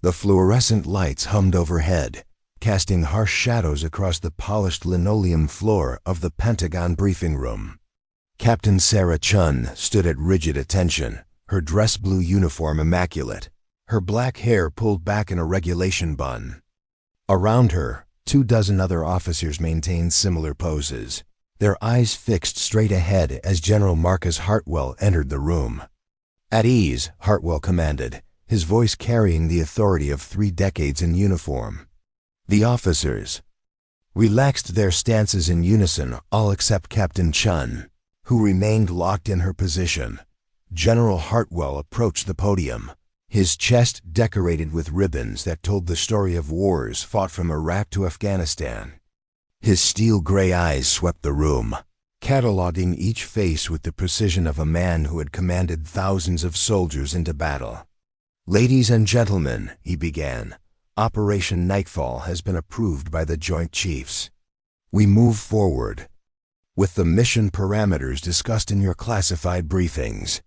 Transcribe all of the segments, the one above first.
The fluorescent lights hummed overhead, casting harsh shadows across the polished linoleum floor of the Pentagon briefing room. Captain Sarah Chen stood at rigid attention, her dress blue uniform immaculate, her black hair pulled back in a regulation bun. Around her, 24 other officers maintained similar poses, their eyes fixed straight ahead as General Marcus Hartwell entered the room. "At ease," Hartwell commanded, his voice carrying the authority of 3 decades in uniform. The officers relaxed their stances in unison, all except Captain Chen, who remained locked in her position. General Hartwell approached the podium, his chest decorated with ribbons that told the story of wars fought from Iraq to Afghanistan. His steel-gray eyes swept the room, cataloging each face with the precision of a man who had commanded thousands of soldiers into battle. "Ladies and gentlemen," he began, "Operation Nightfall has been approved by the Joint Chiefs. We move forward with the mission parameters discussed in your classified briefings."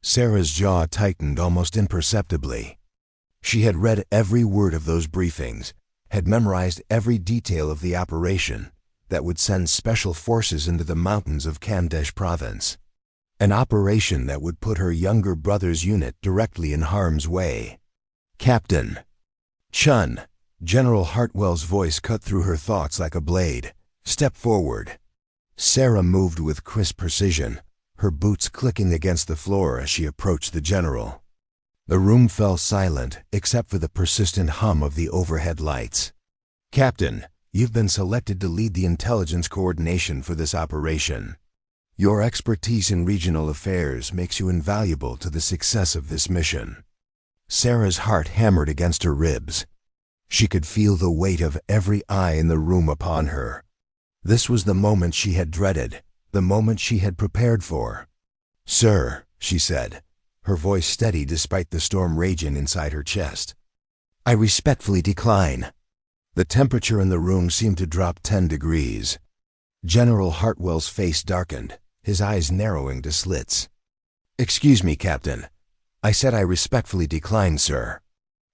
Sarah's jaw tightened almost imperceptibly. She had read every word of those briefings, had memorized every detail of the operation that would send special forces into the mountains of Kamdesh province. An operation that would put her younger brother's unit directly in harm's way. "Captain Chen," General Hartwell's voice cut through her thoughts like a blade, "step forward." Sarah moved with crisp precision, her boots clicking against the floor as she approached the general. The room fell silent except for the persistent hum of the overhead lights. "Captain, you've been selected to lead the intelligence coordination for this operation. Your expertise in regional affairs makes you invaluable to the success of this mission." Sarah's heart hammered against her ribs. She could feel the weight of every eye in the room upon her. This was the moment she had dreaded, the moment she had prepared for. "Sir," she said, her voice steady despite the storm raging inside her chest, "I respectfully decline." The temperature in the room seemed to drop 10 degrees. General Hartwell's face darkened, his eyes narrowing to slits. "Excuse me, Captain. I said I respectfully decline, sir."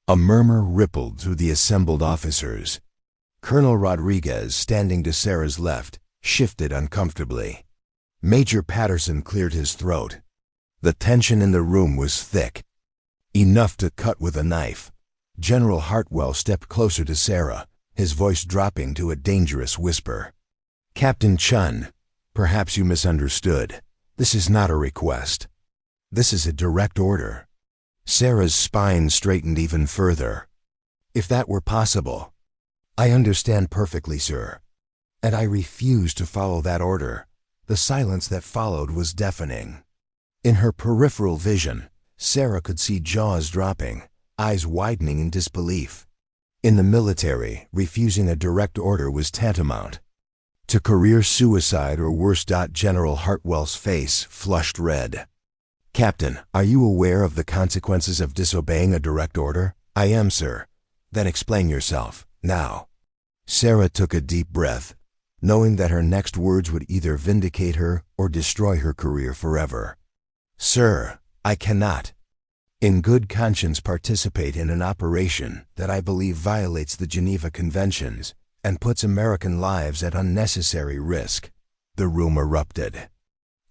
A murmur rippled through the assembled officers. Colonel Rodriguez, standing to Sarah's left, shifted uncomfortably. Major Patterson cleared his throat. The tension in the room was thick, enough to cut with a knife. General Hartwell stepped closer to Sarah, his voice dropping to a dangerous whisper. "Captain Chen, perhaps you misunderstood. This is not a request. This is a direct order." Sarah's spine straightened even further. "If that were possible." "I understand perfectly, sir. And I refuse to follow that order." The silence that followed was deafening. In her peripheral vision, Sarah could see jaws dropping, eyes widening in disbelief. In the military, refusing a direct order was tantamount to career suicide or worse. General Hartwell's face flushed red. "Captain, are you aware of the consequences of disobeying a direct order?" "I am, sir." "Then explain yourself, now." Sarah took a deep breath, knowing that her next words would either vindicate her or destroy her career forever. "Sir, I cannot, in good conscience, participate in an operation that I believe violates the Geneva Conventions and puts American lives at unnecessary risk." The room erupted.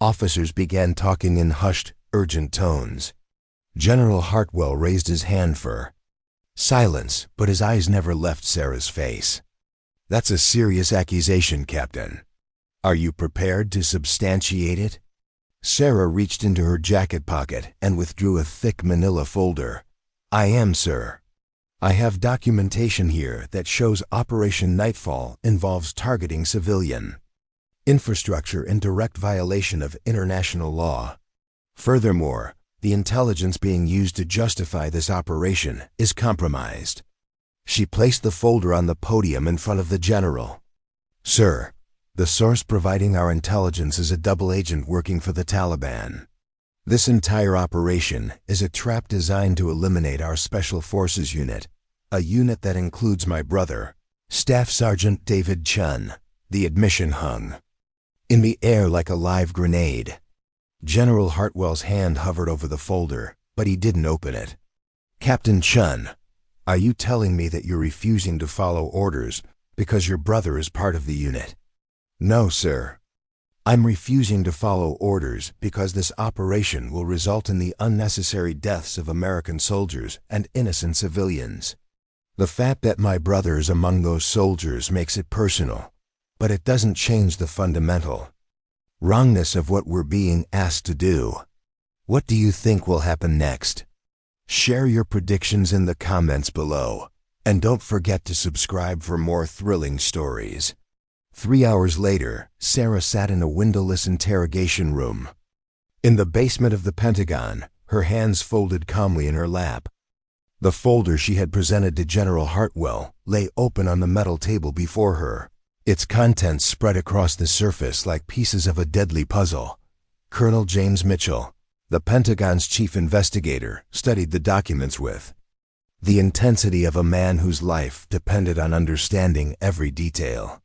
Officers began talking in hushed, urgent tones. General Hartwell raised his hand for silence, but his eyes never left Sarah's face. "That's a serious accusation, Captain. Are you prepared to substantiate it?" Sarah reached into her jacket pocket and withdrew a thick manila folder. "I am, sir. I have documentation here that shows Operation Nightfall involves targeting civilian infrastructure in direct violation of international law. Furthermore, the intelligence being used to justify this operation is compromised." She placed the folder on the podium in front of the general. "Sir, the source providing our intelligence is a double agent working for the Taliban. This entire operation is a trap designed to eliminate our Special Forces unit, a unit that includes my brother, Staff Sergeant David Chen." The admission hung in the air like a live grenade. General Hartwell's hand hovered over the folder, but he didn't open it. "Captain Chen, Are you telling me that you're refusing to follow orders because your brother is part of the unit? No, sir. I'm refusing to follow orders because this operation will result in the unnecessary deaths of American soldiers and innocent civilians. The fact that my brother is among those soldiers makes it personal, but it doesn't change the fundamental wrongness of what we're being asked to do. What do you think will happen next? Share your predictions in the comments below, and don't forget to subscribe for more thrilling stories. 3 hours later, Sarah sat in a windowless interrogation room. In the basement of the Pentagon, her hands folded calmly in her lap. The folder she had presented to General Hartwell lay open on the metal table before her, its contents spread across the surface like pieces of a deadly puzzle. Colonel James Mitchell, the Pentagon's chief investigator, studied the documents with the intensity of a man whose life depended on understanding every detail.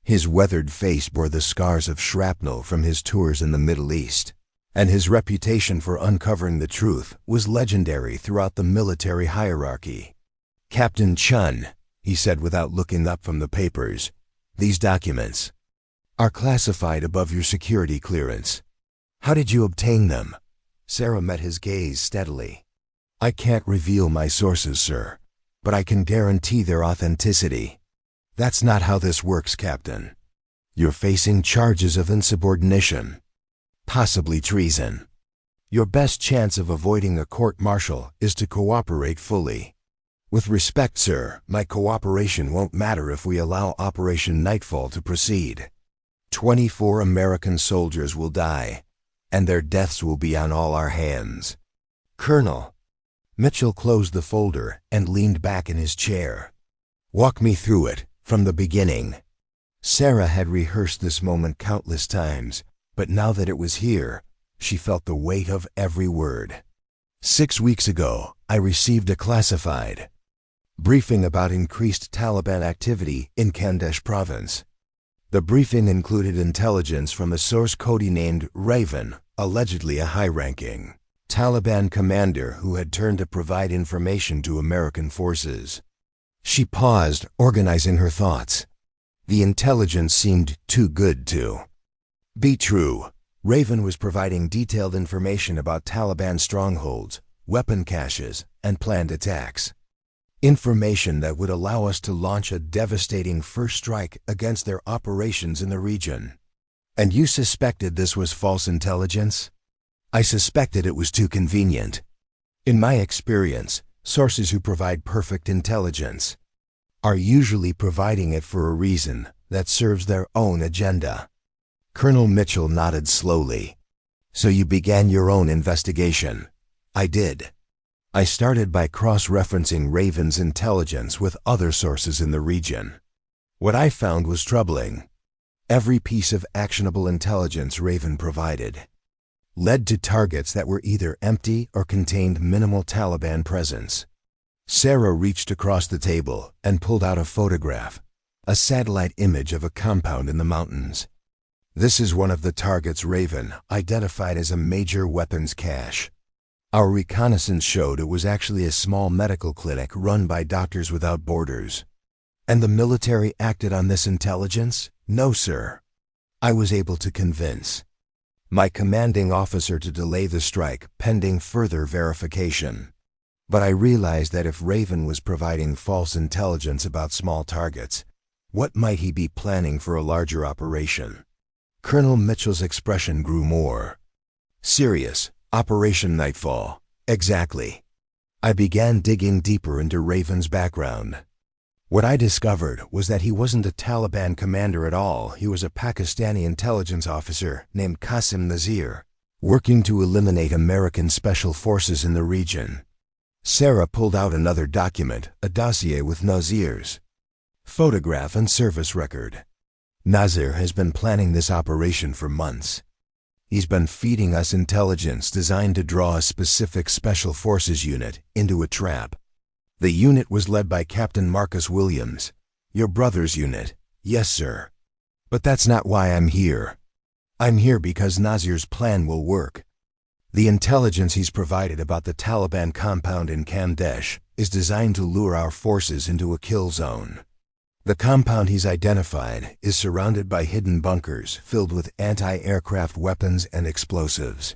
His weathered face bore the scars of shrapnel from his tours in the Middle East, and his reputation for uncovering the truth was legendary throughout the military hierarchy. Captain Chen, he said without looking up from the papers, these documents are classified above your security clearance. How did you obtain them? Sarah met his gaze steadily. I can't reveal my sources, sir, but I can guarantee their authenticity. That's not how this works, Captain. You're facing charges of insubordination, possibly treason. Your best chance of avoiding a court-martial is to cooperate fully. With respect, sir, my cooperation won't matter if we allow Operation Nightfall to proceed. 24 American soldiers will die, and their deaths will be on all our hands. Colonel. Mitchell closed the folder and leaned back in his chair. Walk me through it, from the beginning. Sarah had rehearsed this moment countless times, but now that it was here, she felt the weight of every word. 6 weeks ago, I received a classified briefing about increased Taliban activity in Khandesh province. The briefing included intelligence from a source codenamed Raven, allegedly a high-ranking Taliban commander who had turned to provide information to American forces. She paused, organizing her thoughts. The intelligence seemed too good to be true. Raven was providing detailed information about Taliban strongholds, weapon caches, and planned attacks. Information that would allow us to launch a devastating first strike against their operations in the region. And you suspected this was false intelligence? I suspected it was too convenient. In my experience, sources who provide perfect intelligence are usually providing it for a reason that serves their own agenda. Colonel Mitchell nodded slowly. So you began your own investigation? I did. I started by cross-referencing Raven's intelligence with other sources in the region. What I found was troubling. Every piece of actionable intelligence Raven provided led to targets that were either empty or contained minimal Taliban presence. Sarah reached across the table and pulled out a photograph, a satellite image of a compound in the mountains. This is one of the targets Raven identified as a major weapons cache. Our reconnaissance showed it was actually a small medical clinic run by Doctors Without Borders. And the military acted on this intelligence? No, sir. I was able to convince my commanding officer to delay the strike pending further verification. But I realized that if Raven was providing false intelligence about small targets, what might he be planning for a larger operation? Colonel Mitchell's expression grew more serious. Operation Nightfall. Exactly. I began digging deeper into Raven's background. What I discovered was that he wasn't a Taliban commander at all. He was a Pakistani intelligence officer named Kasim Nazir, working to eliminate American special forces in the region. Sarah pulled out another document, a dossier with Nazir's photograph and service record. Nazir has been planning this operation for months. He's been feeding us intelligence designed to draw a specific Special Forces unit into a trap. The unit was led by Captain Marcus Williams, your brother's unit. Yes, sir. But that's not why I'm here. I'm here because Nazir's plan will work. The intelligence he's provided about the Taliban compound in Khandesh is designed to lure our forces into a kill zone. The compound he's identified is surrounded by hidden bunkers filled with anti-aircraft weapons and explosives.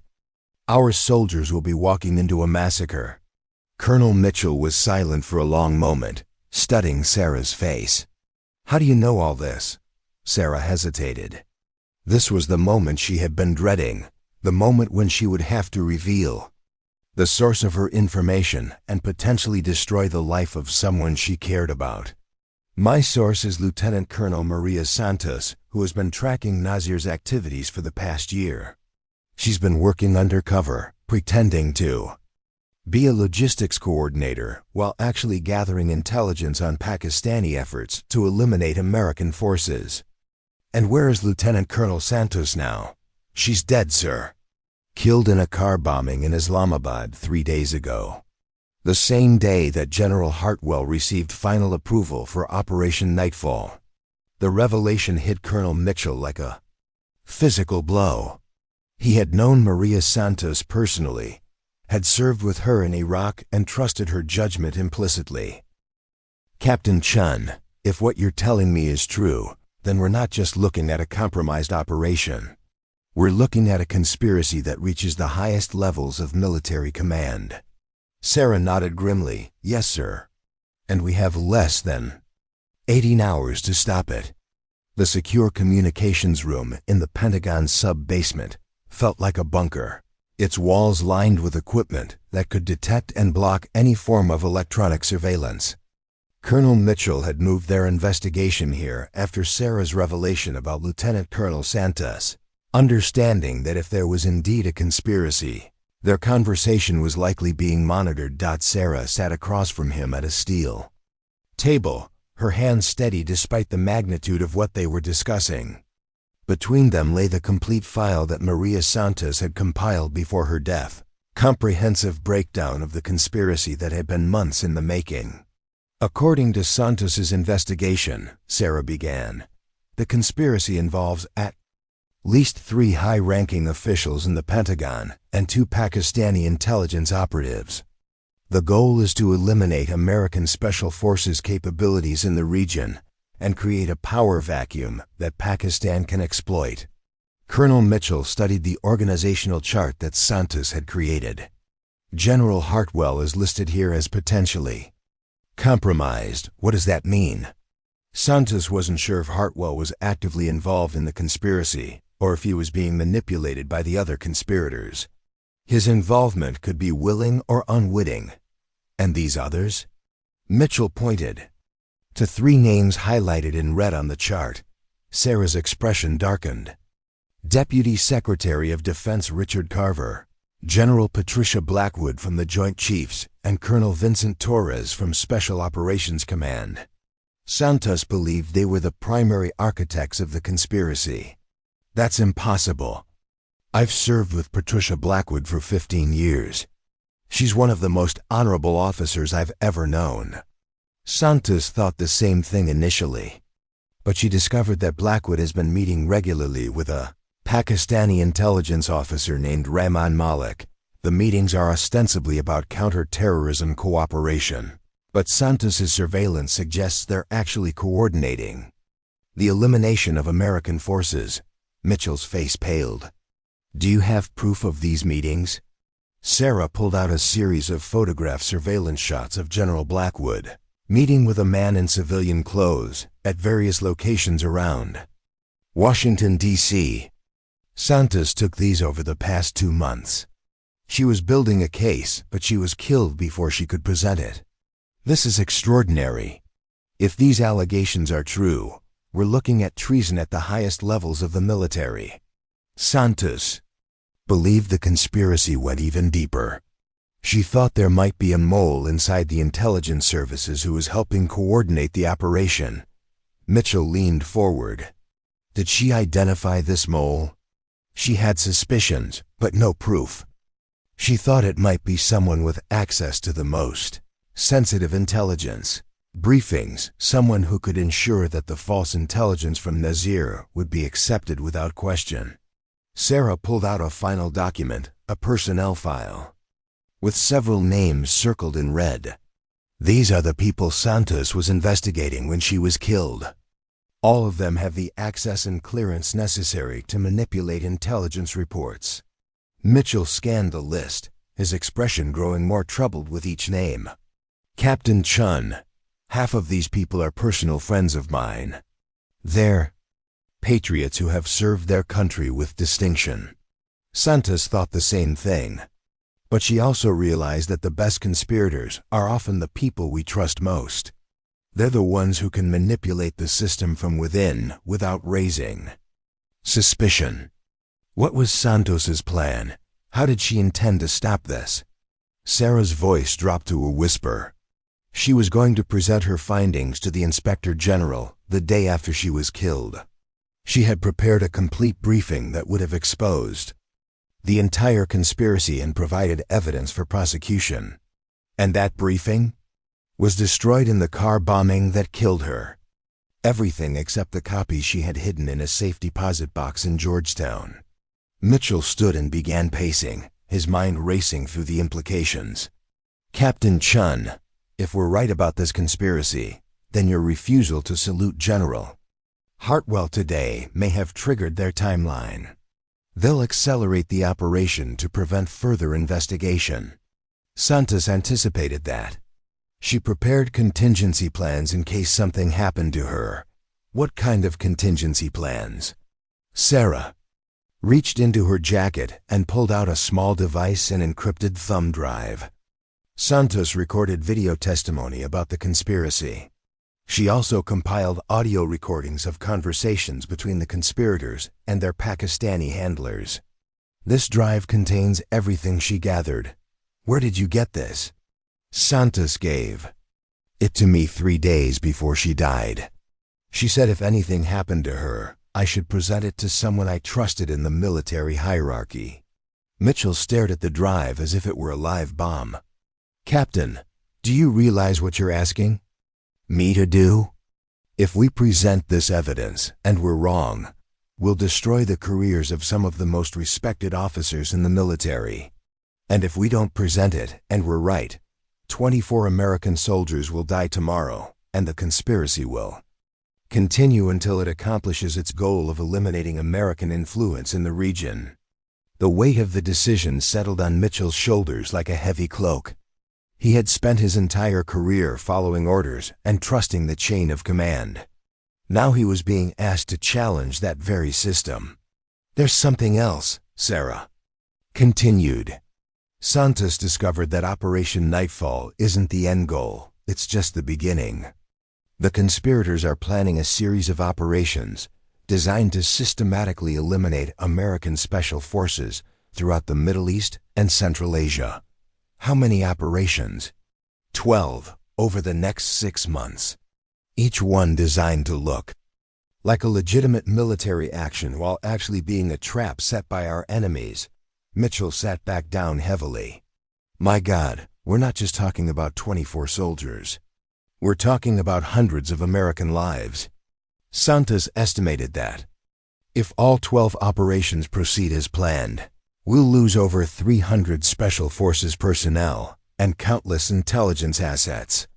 Our soldiers will be walking into a massacre. Colonel Mitchell was silent for a long moment, studying Sarah's face. How do you know all this? Sarah hesitated. This was the moment she had been dreading, the moment when she would have to reveal the source of her information and potentially destroy the life of someone she cared about. My source is Lieutenant Colonel Maria Santos, who has been tracking Nazir's activities for the past year. She's been working undercover, pretending to be a logistics coordinator while actually gathering intelligence on Pakistani efforts to eliminate American forces. And where is Lieutenant Colonel Santos now? She's dead, sir. Killed in a car bombing in Islamabad 3 days ago. The same day that General Hartwell received final approval for Operation Nightfall. The revelation hit Colonel Mitchell like a physical blow. He had known Maria Santos personally, had served with her in Iraq and trusted her judgment implicitly. Captain Chen, if what you're telling me is true, then we're not just looking at a compromised operation. We're looking at a conspiracy that reaches the highest levels of military command. Sarah nodded grimly. Yes, sir. And we have less than 18 hours to stop it. The secure communications room in the Pentagon sub-basement felt like a bunker, its walls lined with equipment that could detect and block any form of electronic surveillance. Colonel Mitchell had moved their investigation here after Sarah's revelation about Lieutenant Colonel Santos, understanding that if there was indeed a conspiracy, their conversation was likely being monitored. Sarah sat across from him at a steel table, her hands steady despite the magnitude of what they were discussing. Between them lay the complete file that Maria Santos had compiled before her death, comprehensive breakdown of the conspiracy that had been months in the making. According to Santos's investigation, Sarah began, the conspiracy involves at least 3 high-ranking officials in the Pentagon and 2 Pakistani intelligence operatives. The goal is to eliminate American Special Forces capabilities in the region and create a power vacuum that Pakistan can exploit. Colonel Mitchell studied the organizational chart that Santos had created. General Hartwell is listed here as potentially compromised. What does that mean? Santos wasn't sure if Hartwell was actively involved in the conspiracy or if he was being manipulated by the other conspirators. His involvement could be willing or unwitting. And these others? Mitchell pointed to 3 names highlighted in red on the chart. Sarah's expression darkened. Deputy Secretary of Defense Richard Carver, General Patricia Blackwood from the Joint Chiefs, and Colonel Vincent Torres from Special Operations Command. Santos believed they were the primary architects of the conspiracy. That's impossible. I've served with Patricia Blackwood for 15 years. She's one of the most honorable officers I've ever known. Santos thought the same thing initially, but she discovered that Blackwood has been meeting regularly with a Pakistani intelligence officer named Rahman Malik. The meetings are ostensibly about counter-terrorism cooperation, but Santos's surveillance suggests they're actually coordinating the elimination of American forces. Mitchell's face paled. Do you have proof of these meetings? Sarah pulled out a series of photograph surveillance shots of General Blackwood meeting with a man in civilian clothes at various locations around Washington, D.C. Santos took these over the past 2 months. She was building a case, but she was killed before she could present it. This is extraordinary. If these allegations are true, we're looking at treason at the highest levels of the military. Santos believed the conspiracy went even deeper. She thought there might be a mole inside the intelligence services who was helping coordinate the operation. Mitchell leaned forward. Did she identify this mole? She had suspicions, but no proof. She thought it might be someone with access to the most sensitive intelligence briefings, someone who could ensure that the false intelligence from Nazir would be accepted without question. Sarah pulled out a final document, a personnel file, with several names circled in red. These are the people Santos was investigating when she was killed. All of them have the access and clearance necessary to manipulate intelligence reports. Mitchell scanned the list, his expression growing more troubled with each name. Captain Chun, half of these people are personal friends of mine. They're patriots who have served their country with distinction. Santos thought the same thing. But she also realized that the best conspirators are often the people we trust most. They're the ones who can manipulate the system from within without raising suspicion. What was Santos's plan? How did she intend to stop this? Sarah's voice dropped to a whisper. She was going to present her findings to the Inspector General the day after she was killed. She had prepared a complete briefing that would have exposed the entire conspiracy and provided evidence for prosecution. And that briefing was destroyed in the car bombing that killed her. Everything except the copies she had hidden in a safe deposit box in Georgetown. Mitchell stood and began pacing, his mind racing through the implications. Captain Chun, if we're right about this conspiracy, then your refusal to salute General Hartwell today may have triggered their timeline. They'll accelerate the operation to prevent further investigation. Santos anticipated that. She prepared contingency plans in case something happened to her. What kind of contingency plans? Sarah reached into her jacket and pulled out a small device and encrypted thumb drive. Santos recorded video testimony about the conspiracy. She also compiled audio recordings of conversations between the conspirators and their Pakistani handlers. This drive contains everything she gathered. Where did you get this? Santos gave it to me 3 days before she died. She said if anything happened to her, I should present it to someone I trusted in the military hierarchy. Mitchell stared at the drive as if it were a live bomb. Captain, do you realize what you're asking me to do? If we present this evidence and we're wrong, we'll destroy the careers of some of the most respected officers in the military. And if we don't present it and we're right, 24 American soldiers will die tomorrow, and the conspiracy will continue until it accomplishes its goal of eliminating American influence in the region. The weight of the decision settled on Mitchell's shoulders like a heavy cloak. He had spent his entire career following orders and trusting the chain of command. Now he was being asked to challenge that very system. There's something else, Sarah continued. Santos discovered that Operation Nightfall isn't the end goal, it's just the beginning. The conspirators are planning a series of operations designed to systematically eliminate American special forces throughout the Middle East and Central Asia. How many operations? 12 over the next 6 months. Each one designed to look like a legitimate military action while actually being a trap set by our enemies. Mitchell sat back down heavily. My God, we're not just talking about 24 soldiers. We're talking about hundreds of American lives. Santos estimated that if all 12 operations proceed as planned, we'll lose over 300 Special Forces personnel and countless intelligence assets.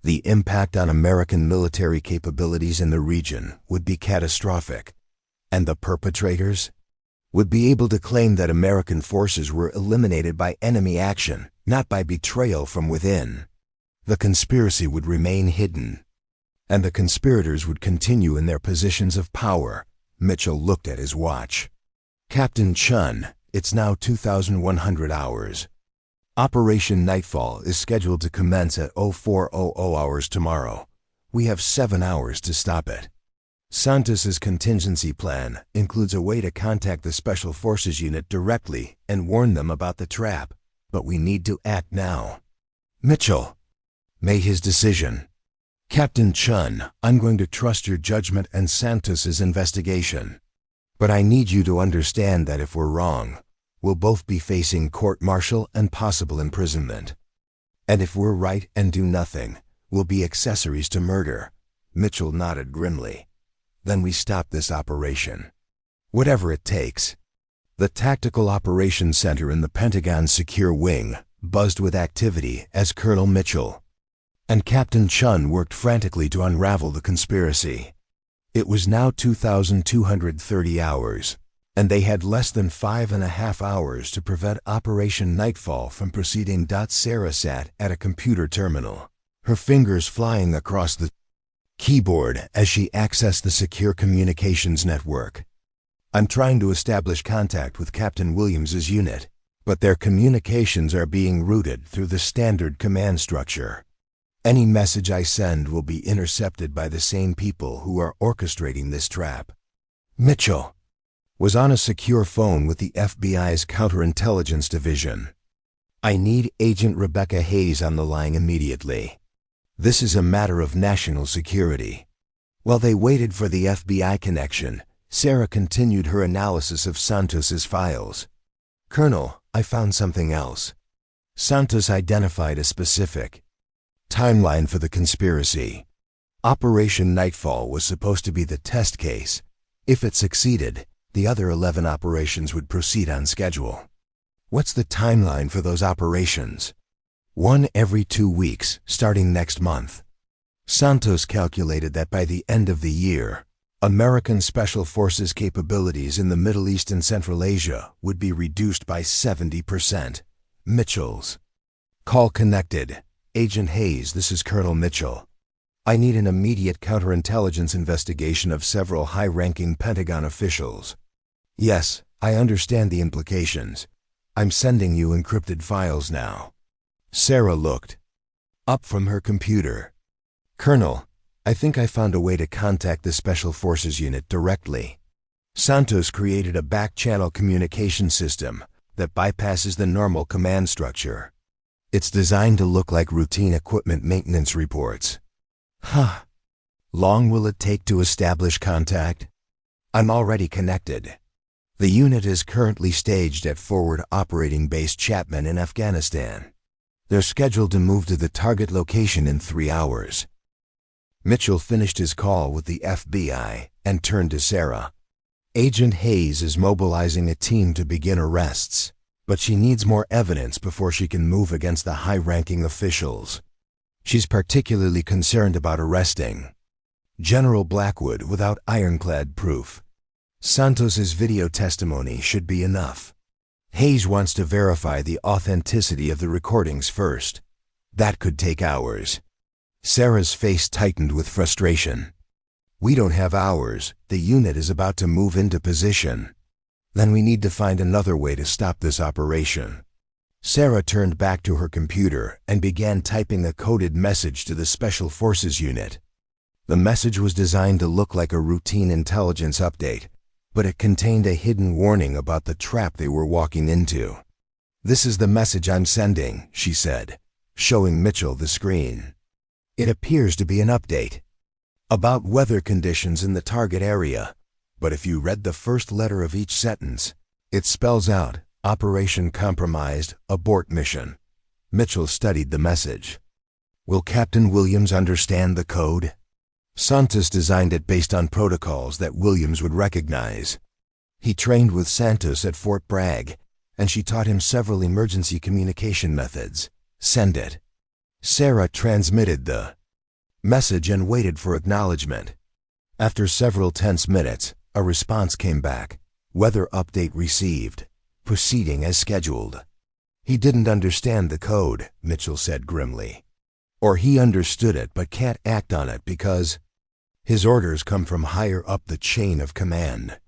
The impact on American military capabilities in the region would be catastrophic, and the perpetrators would be able to claim that American forces were eliminated by enemy action, not by betrayal from within. The conspiracy would remain hidden, and the conspirators would continue in their positions of power. Mitchell looked at his watch. Captain Chun, it's now 2,100 hours. Operation Nightfall is scheduled to commence at 0400 hours tomorrow. We have 7 hours to stop it. Santos's contingency plan includes a way to contact the Special Forces unit directly and warn them about the trap, but we need to act now. Mitchell made his decision. Captain Chun, I'm going to trust your judgment and Santos's investigation. But I need you to understand that if we're wrong, we'll both be facing court-martial and possible imprisonment. And if we're right and do nothing, we'll be accessories to murder. Mitchell nodded grimly. Then we stop this operation. Whatever it takes. The Tactical Operations Center in the Pentagon's secure wing buzzed with activity as Colonel Mitchell And Captain Chun worked frantically to unravel the conspiracy. It was now 2,230 hours, and they had less than 5.5 hours to prevent Operation Nightfall from proceeding. Sarah sat at a computer terminal, her fingers flying across the keyboard as she accessed the secure communications network. I'm trying to establish contact with Captain Williams's unit, but their communications are being routed through the standard command structure. Any message I send will be intercepted by the same people who are orchestrating this trap. Mitchell was on a secure phone with the FBI's counterintelligence division. I need Agent Rebecca Hayes on the line immediately. This is a matter of national security. While they waited for the FBI connection, Sarah continued her analysis of Santos's files. Colonel, I found something else. Santos identified a specific timeline for the conspiracy. Operation Nightfall was supposed to be the test case. If it succeeded, the other 11 operations would proceed on schedule. What's the timeline for those operations? 1 every 2 weeks, starting next month. Santos calculated that by the end of the year, American Special Forces capabilities in the Middle East and Central Asia would be reduced by 70%. Mitchell's call connected. Agent Hayes, this is Colonel Mitchell. I need an immediate counterintelligence investigation of several high-ranking Pentagon officials. Yes, I understand the implications. I'm sending you encrypted files now. Sarah looked up from her computer. Colonel, I think I found a way to contact the Special Forces unit directly. Santos created a back-channel communication system that bypasses the normal command structure. It's designed to look like routine equipment maintenance reports. Huh. Long will it take to establish contact? I'm already connected. The unit is currently staged at Forward Operating Base Chapman in Afghanistan. They're scheduled to move to the target location in 3 hours. Mitchell finished his call with the FBI and turned to Sarah. Agent Hayes is mobilizing a team to begin arrests, but she needs more evidence before she can move against the high-ranking officials. She's particularly concerned about arresting General Blackwood without ironclad proof. Santos's video testimony should be enough. Hayes wants to verify the authenticity of the recordings first. That could take hours. Sarah's face tightened with frustration. We don't have hours. The unit is about to move into position. Then we need to find another way to stop this operation. Sarah turned back to her computer and began typing a coded message to the Special Forces unit. The message was designed to look like a routine intelligence update, but it contained a hidden warning about the trap they were walking into. This is the message I'm sending, she said, showing Mitchell the screen. It appears to be an update about weather conditions in the target area, but if you read the first letter of each sentence, it spells out Operation Compromised, Abort Mission. Mitchell studied the message. Will Captain Williams understand the code? Santos designed it based on protocols that Williams would recognize. He trained with Santos at Fort Bragg, and she taught him several emergency communication methods. Send it. Sarah transmitted the message and waited for acknowledgement. After several tense minutes, a response came back. Weather update received. Proceeding as scheduled. He didn't understand the code, Mitchell said grimly. Or he understood it but can't act on it because his orders come from higher up the chain of command.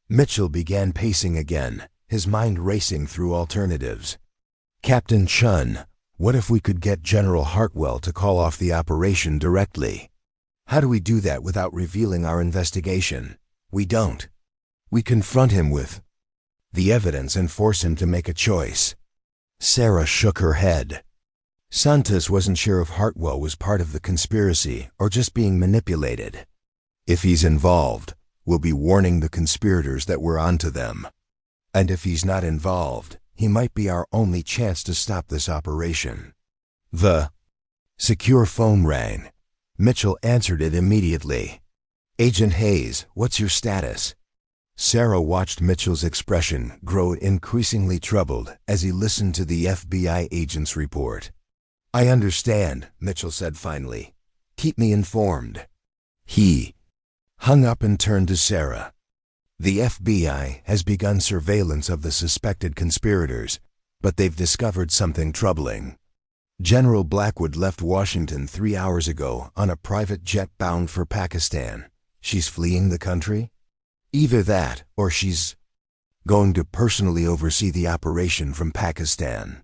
Mitchell began pacing again, his mind racing through alternatives. Captain Chun, what if we could get General Hartwell to call off the operation directly? How do we do that without revealing our investigation? We don't. We confront him with the evidence and force him to make a choice. Sarah shook her head. Santos wasn't sure if Hartwell was part of the conspiracy or just being manipulated. If he's involved, we'll be warning the conspirators that we're onto them. And if he's not involved, he might be our only chance to stop this operation. The secure phone rang. Mitchell answered it immediately. Agent Hayes, what's your status? Sarah watched Mitchell's expression grow increasingly troubled as he listened to the FBI agent's report. I understand, Mitchell said finally. Keep me informed. He hung up and turned to Sarah. The FBI has begun surveillance of the suspected conspirators, but they've discovered something troubling. General Blackwood left Washington 3 hours ago on a private jet bound for Pakistan. She's fleeing the country? Either that, or she's going to personally oversee the operation from Pakistan.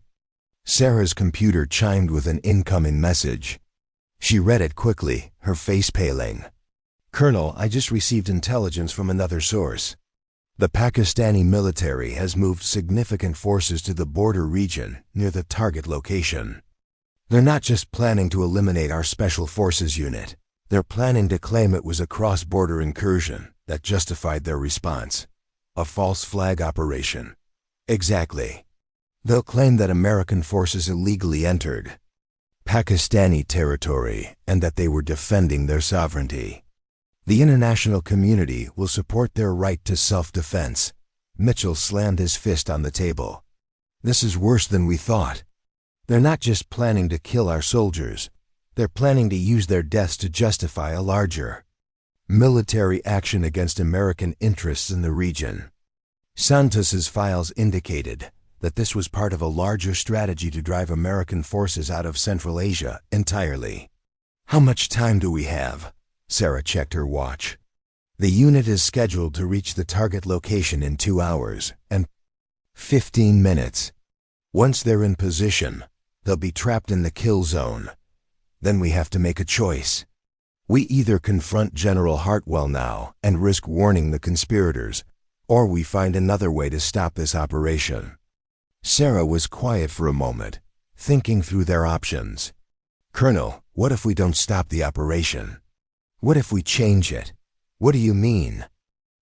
Sarah's computer chimed with an incoming message. She read it quickly, her face paling. Colonel, I just received intelligence from another source. The Pakistani military has moved significant forces to the border region near the target location. They're not just planning to eliminate our Special Forces unit. They're planning to claim it was a cross-border incursion that justified their response. A false flag operation. Exactly. They'll claim that American forces illegally entered Pakistani territory and that they were defending their sovereignty. The international community will support their right to self-defense. Mitchell slammed his fist on the table. This is worse than we thought. They're not just planning to kill our soldiers. They're planning to use their deaths to justify a larger military action against American interests in the region. Santos's files indicated that this was part of a larger strategy to drive American forces out of Central Asia entirely. How much time do we have? Sarah checked her watch. The unit is scheduled to reach the target location in 2 hours and 15 minutes. Once they're in position, they'll be trapped in the kill zone. Then we have to make a choice. We either confront General Hartwell now and risk warning the conspirators, or we find another way to stop this operation. Sarah was quiet for a moment, thinking through their options. Colonel, what if we don't stop the operation? What if we change it? What do you mean?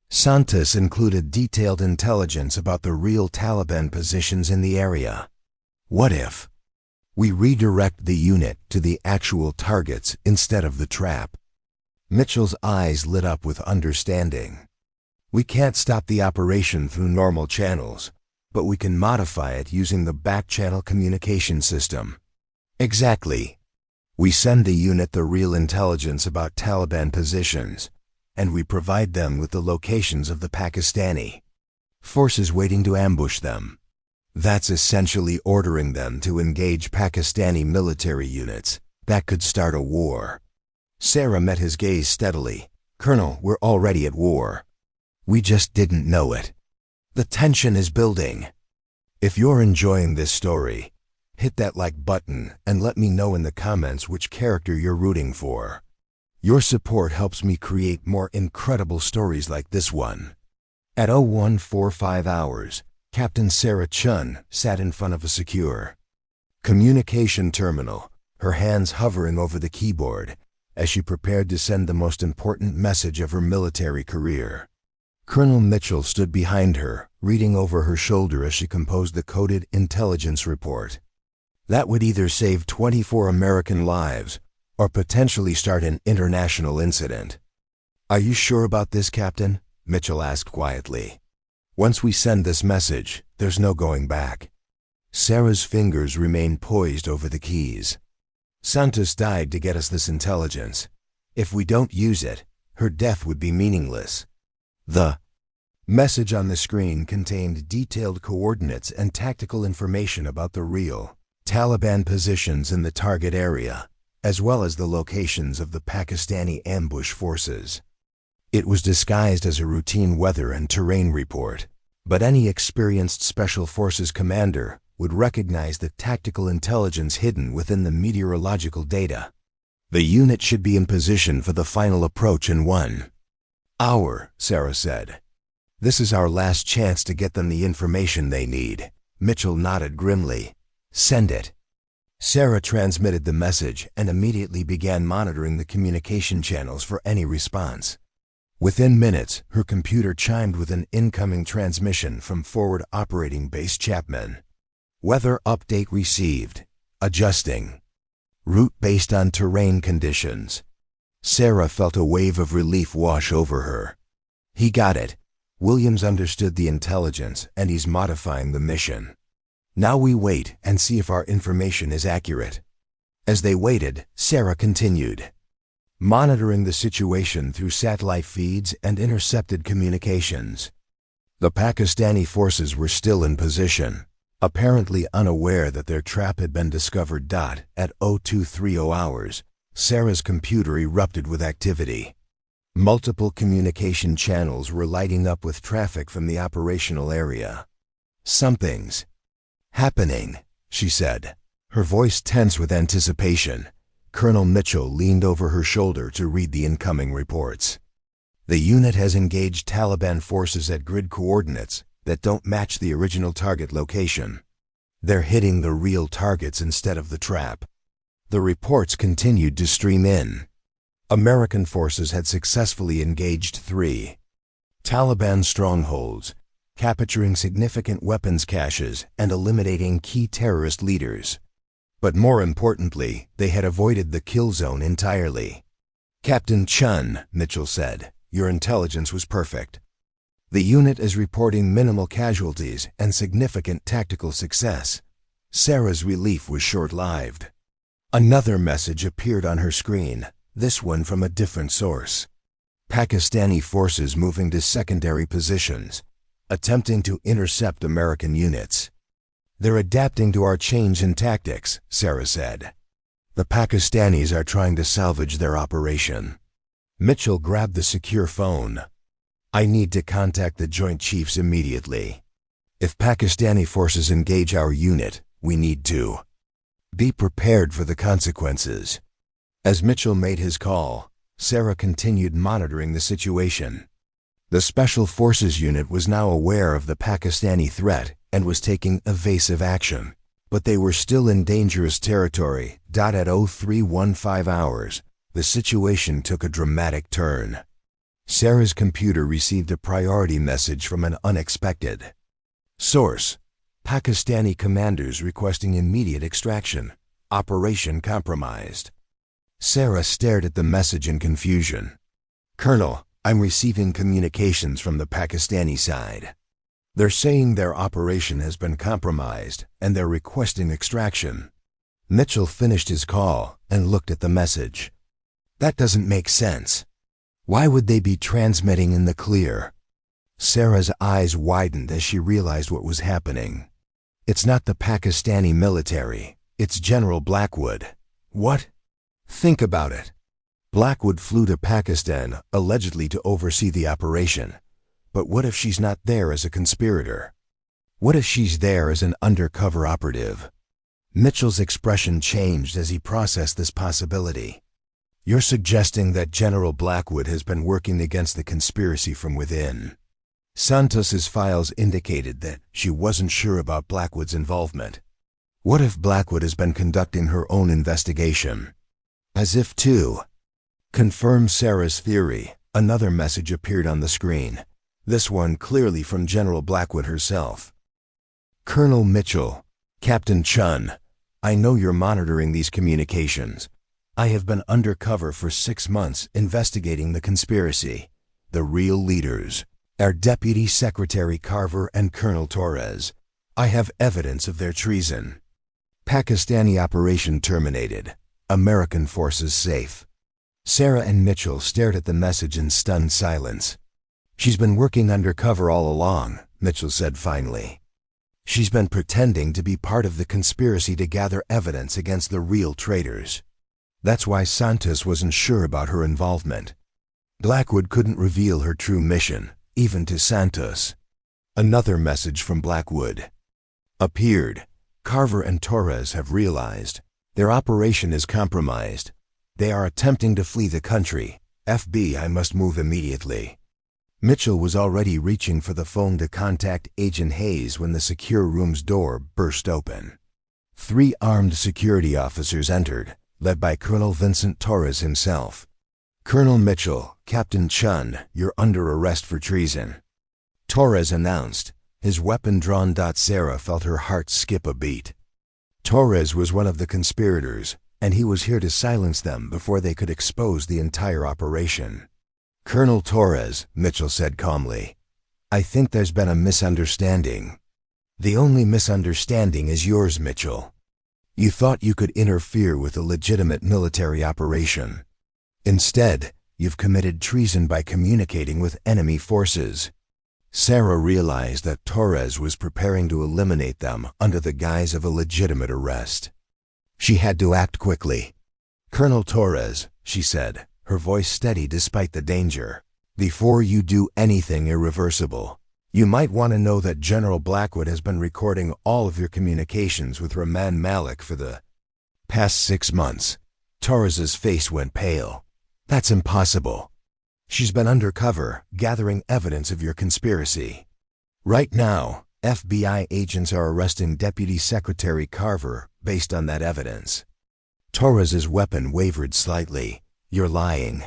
Santos included detailed intelligence about the real Taliban positions in the area. What if we redirect the unit to the actual targets instead of the trap? Mitchell's eyes lit up with understanding. We can't stop the operation through normal channels, but we can modify it using the back-channel communication system. Exactly. We send the unit the real intelligence about Taliban positions, and we provide them with the locations of the Pakistani forces waiting to ambush them. That's essentially ordering them to engage Pakistani military units. That could start a war. Sarah met his gaze steadily. Colonel, we're already at war. We just didn't know it. The tension is building. If you're enjoying this story, hit that like button and let me know in the comments which character you're rooting for. Your support helps me create more incredible stories like this one. At 0145 hours, Captain Sarah Chen sat in front of a secure communication terminal, her hands hovering over the keyboard as she prepared to send the most important message of her military career. Colonel Mitchell stood behind her, reading over her shoulder as she composed the coded intelligence report. That would either save 24 American lives or potentially start an international incident. Are you sure about this, Captain? Mitchell asked quietly. Once we send this message, there's no going back. Sarah's fingers remained poised over the keys. Santos died to get us this intelligence. If we don't use it, her death would be meaningless. The message on the screen contained detailed coordinates and tactical information about the real Taliban positions in the target area, as well as the locations of the Pakistani ambush forces. It was disguised as a routine weather and terrain report, but any experienced Special Forces commander would recognize the tactical intelligence hidden within the meteorological data. The unit should be in position for the final approach in 1 hour, Sarah said. This is our last chance to get them the information they need. Mitchell nodded grimly. Send it. Sarah transmitted the message and immediately began monitoring the communication channels for any response. Within minutes, her computer chimed with an incoming transmission from Forward Operating Base Chapman. Weather update received. Adjusting. Route based on terrain conditions. Sarah felt a wave of relief wash over her. He got it. Williams understood the intelligence and he's modifying the mission. Now we wait and see if our information is accurate. As they waited, Sarah continued, monitoring the situation through satellite feeds and intercepted communications. The Pakistani forces were still in position, apparently unaware that their trap had been discovered. At 0230 hours, Sarah's computer erupted with activity. Multiple communication channels were lighting up with traffic from the operational area. "Something's happening," she said, her voice tense with anticipation. Colonel Mitchell leaned over her shoulder to read the incoming reports. "The unit has engaged Taliban forces at grid coordinates that don't match the original target location. They're hitting the real targets instead of the trap." The reports continued to stream in. American forces had successfully engaged 3 Taliban strongholds, capturing significant weapons caches and eliminating key terrorist leaders. But more importantly, they had avoided the kill zone entirely. "Captain Chen," Mitchell said, "your intelligence was perfect. The unit is reporting minimal casualties and significant tactical success." Sarah's relief was short-lived. Another message appeared on her screen, this one from a different source. Pakistani forces moving to secondary positions, attempting to intercept American units. "They're adapting to our change in tactics," Sarah said. "The Pakistanis are trying to salvage their operation." Mitchell grabbed the secure phone. "I need to contact the Joint Chiefs immediately. If Pakistani forces engage our unit, we need to be prepared for the consequences." As Mitchell made his call, Sarah continued monitoring the situation. The Special Forces unit was now aware of the Pakistani threat and was taking evasive action, but they were still in dangerous territory. At 0315 hours, the situation took a dramatic turn. Sarah's computer received a priority message from an unexpected source. "Pakistani commanders requesting immediate extraction. Operation compromised." Sarah stared at the message in confusion. "Colonel, I'm receiving communications from the Pakistani side. They're saying their operation has been compromised and they're requesting extraction." Mitchell finished his call and looked at the message. "That doesn't make sense. Why would they be transmitting in the clear?" Sarah's eyes widened as she realized what was happening. "It's not the Pakistani military. It's General Blackwood." "What?" "Think about it. Blackwood flew to Pakistan, allegedly to oversee the operation. But what if she's not there as a conspirator? What if she's there as an undercover operative?" Mitchell's expression changed as he processed this possibility. "You're suggesting that General Blackwood has been working against the conspiracy from within." Santos's files indicated that she wasn't sure about Blackwood's involvement. What if Blackwood has been conducting her own investigation? As if to confirm Sarah's theory, another message appeared on the screen, this one clearly from General Blackwood herself. "Colonel Mitchell, Captain Chen, I know you're monitoring these communications. I have been undercover for 6 months investigating the conspiracy. The real leaders are Deputy Secretary Carver and Colonel Torres. I have evidence of their treason. Pakistani operation terminated. American forces safe." Sarah and Mitchell stared at the message in stunned silence. "She's been working undercover all along," Mitchell said finally. "She's been pretending to be part of the conspiracy to gather evidence against the real traitors. That's why Santos wasn't sure about her involvement. Blackwood couldn't reveal her true mission, even to Santos." Another message from Blackwood appeared. "Carver and Torres have realized their operation is compromised. They are attempting to flee the country. FBI must move immediately." Mitchell was already reaching for the phone to contact Agent Hayes when the secure room's door burst open. 3 armed security officers entered, led by Colonel Vincent Torres himself. "Colonel Mitchell, Captain Chen, you're under arrest for treason," Torres announced, his weapon drawn. Sarah felt her heart skip a beat. Torres was one of the conspirators, and he was here to silence them before they could expose the entire operation. "Colonel Torres," Mitchell said calmly, "I think there's been a misunderstanding." "The only misunderstanding is yours, Mitchell. You thought you could interfere with a legitimate military operation. Instead, you've committed treason by communicating with enemy forces. Sarah realized that Torres was preparing to eliminate them under the guise of a legitimate arrest. She had to act quickly. "Colonel Torres," she said, her voice steady despite the danger, "before you do anything irreversible, you might want to know that General Blackwood has been recording all of your communications with Rahman Malik for the past 6 months." Torres's face went pale. "That's impossible. She's been undercover, gathering evidence of your conspiracy. Right now, FBI agents are arresting Deputy Secretary Carver based on that evidence." Torres's weapon wavered slightly. "You're lying."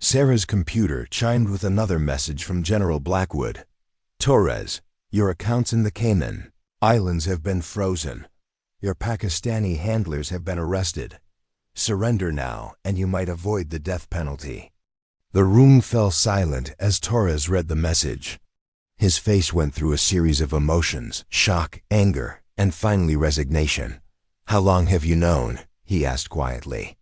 Sarah's computer chimed with another message from General Blackwood. "Torres, your accounts in the Cayman Islands have been frozen. Your Pakistani handlers have been arrested. Surrender now, and you might avoid the death penalty." The room fell silent as Torres read the message. His face went through a series of emotions: shock, anger, and finally resignation. "How long have you known?" he asked quietly.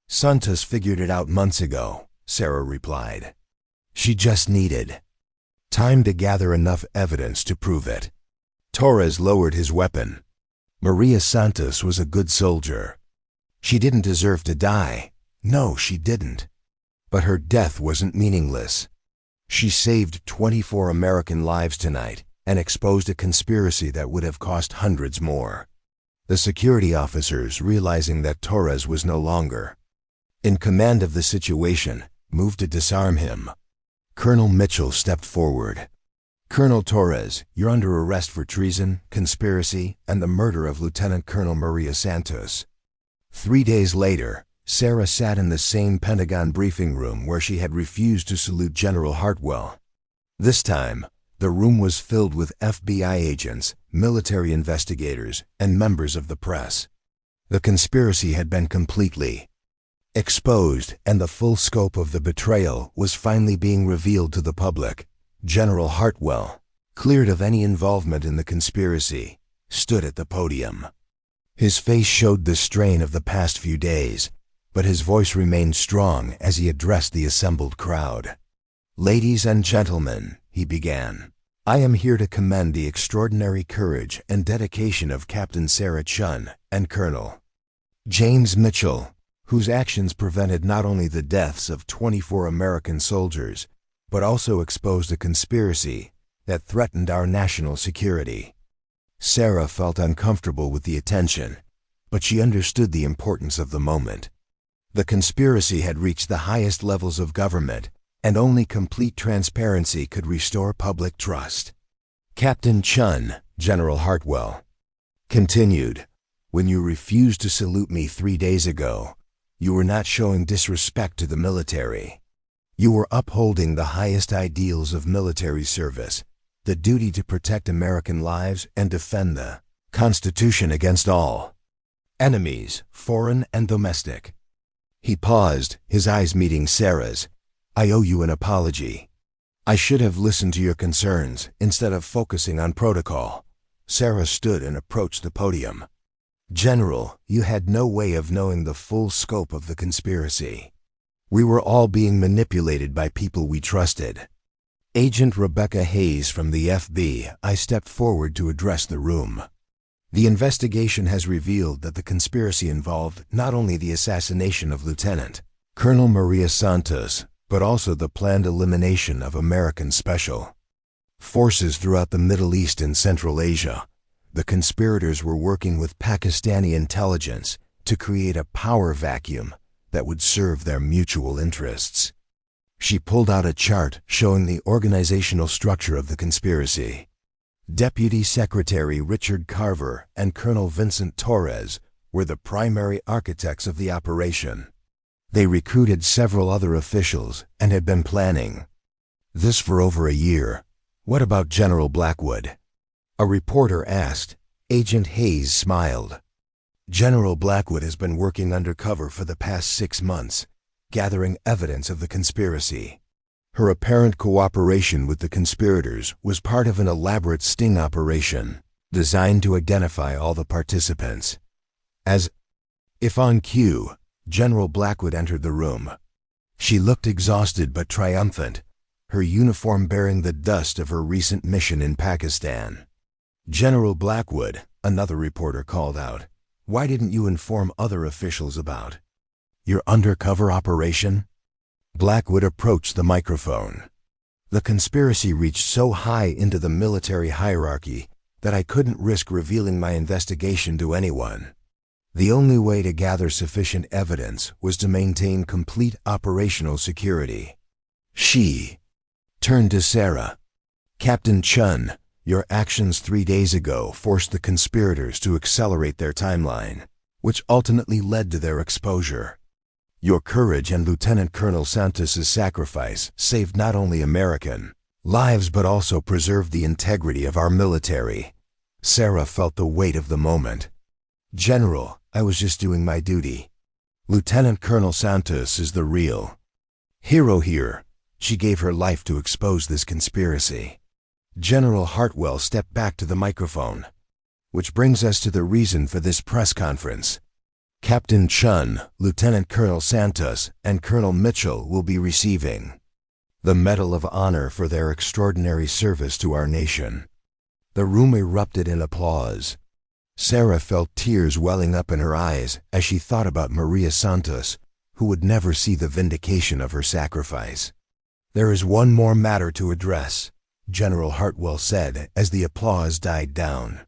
"Santos figured it out months ago," Sarah replied. "She just needed time to gather enough evidence to prove it." Torres lowered his weapon. Maria Santos was a good soldier. She didn't deserve to die. No, she didn't. But her death wasn't meaningless. She saved 24 American lives tonight and exposed a conspiracy that would have cost hundreds more. The security officers, realizing that Torres was no longer in command of the situation, moved to disarm him. Colonel Mitchell stepped forward. "Colonel Torres, you're under arrest for treason, conspiracy, and the murder of Lieutenant Colonel Maria Santos." 3 days later, Sarah sat in the same Pentagon briefing room where she had refused to salute General Hartwell. This time, the room was filled with FBI agents, military investigators, and members of the press. The conspiracy had been completely exposed, and the full scope of the betrayal was finally being revealed to the public. General Hartwell, cleared of any involvement in the conspiracy, stood at the podium. His face showed the strain of the past few days, but his voice remained strong as he addressed the assembled crowd. "Ladies and gentlemen," he began, "I am here to commend the extraordinary courage and dedication of Captain Sarah Chen and Colonel James Mitchell, whose actions prevented not only the deaths of 24 American soldiers, but also exposed a conspiracy that threatened our national security." Sarah felt uncomfortable with the attention, but she understood the importance of the moment. The conspiracy had reached the highest levels of government, and only complete transparency could restore public trust. "Captain Chen," General Hartwell continued, "when you refused to salute me 3 days ago, you were not showing disrespect to the military. You were upholding the highest ideals of military service, the duty to protect American lives and defend the Constitution against all enemies, foreign and domestic." He paused, his eyes meeting Sarah's. "I owe you an apology. I should have listened to your concerns instead of focusing on protocol." Sarah stood and approached the podium. "General, you had no way of knowing the full scope of the conspiracy. We were all being manipulated by people we trusted." Agent Rebecca Hayes from the FBI stepped forward to address the room. "The investigation has revealed that the conspiracy involved not only the assassination of Lieutenant Colonel Maria Santos, but also the planned elimination of American special forces throughout the Middle East and Central Asia. The conspirators were working with Pakistani intelligence to create a power vacuum that would serve their mutual interests." She pulled out a chart showing the organizational structure of the conspiracy. Deputy Secretary Richard Carver and Colonel Vincent Torres were the primary architects of the operation. They recruited several other officials and had been planning this for over a year. "What about General Blackwood?" a reporter asked. Agent Hayes smiled. "General Blackwood has been working undercover for the past 6 months, gathering evidence of the conspiracy. Her apparent cooperation with the conspirators was part of an elaborate sting operation designed to identify all the participants. As if on cue, General Blackwood entered the room. She looked exhausted but triumphant, her uniform bearing the dust of her recent mission in Pakistan. "General Blackwood," another reporter called out, "why didn't you inform other officials about your undercover operation?" Blackwood approached the microphone. "The conspiracy reached so high into the military hierarchy that I couldn't risk revealing my investigation to anyone. The only way to gather sufficient evidence was to maintain complete operational security." She turned to Sarah. "Captain Chen, your actions 3 days ago forced the conspirators to accelerate their timeline, which ultimately led to their exposure. Your courage and Lieutenant Colonel Santos' sacrifice saved not only American lives but also preserved the integrity of our military." Sarah felt the weight of the moment. "General, I was just doing my duty. Lieutenant Colonel Santos is the real hero here. She gave her life to expose this conspiracy." General Hartwell stepped back to the microphone. "Which brings us to the reason for this press conference. Captain Chen, Lieutenant Colonel Santos, and Colonel Mitchell will be receiving the Medal of Honor for their extraordinary service to our nation." The room erupted in applause. Sarah felt tears welling up in her eyes as she thought about Maria Santos, who would never see the vindication of her sacrifice. "There is one more matter to address," General Hartwell said as the applause died down.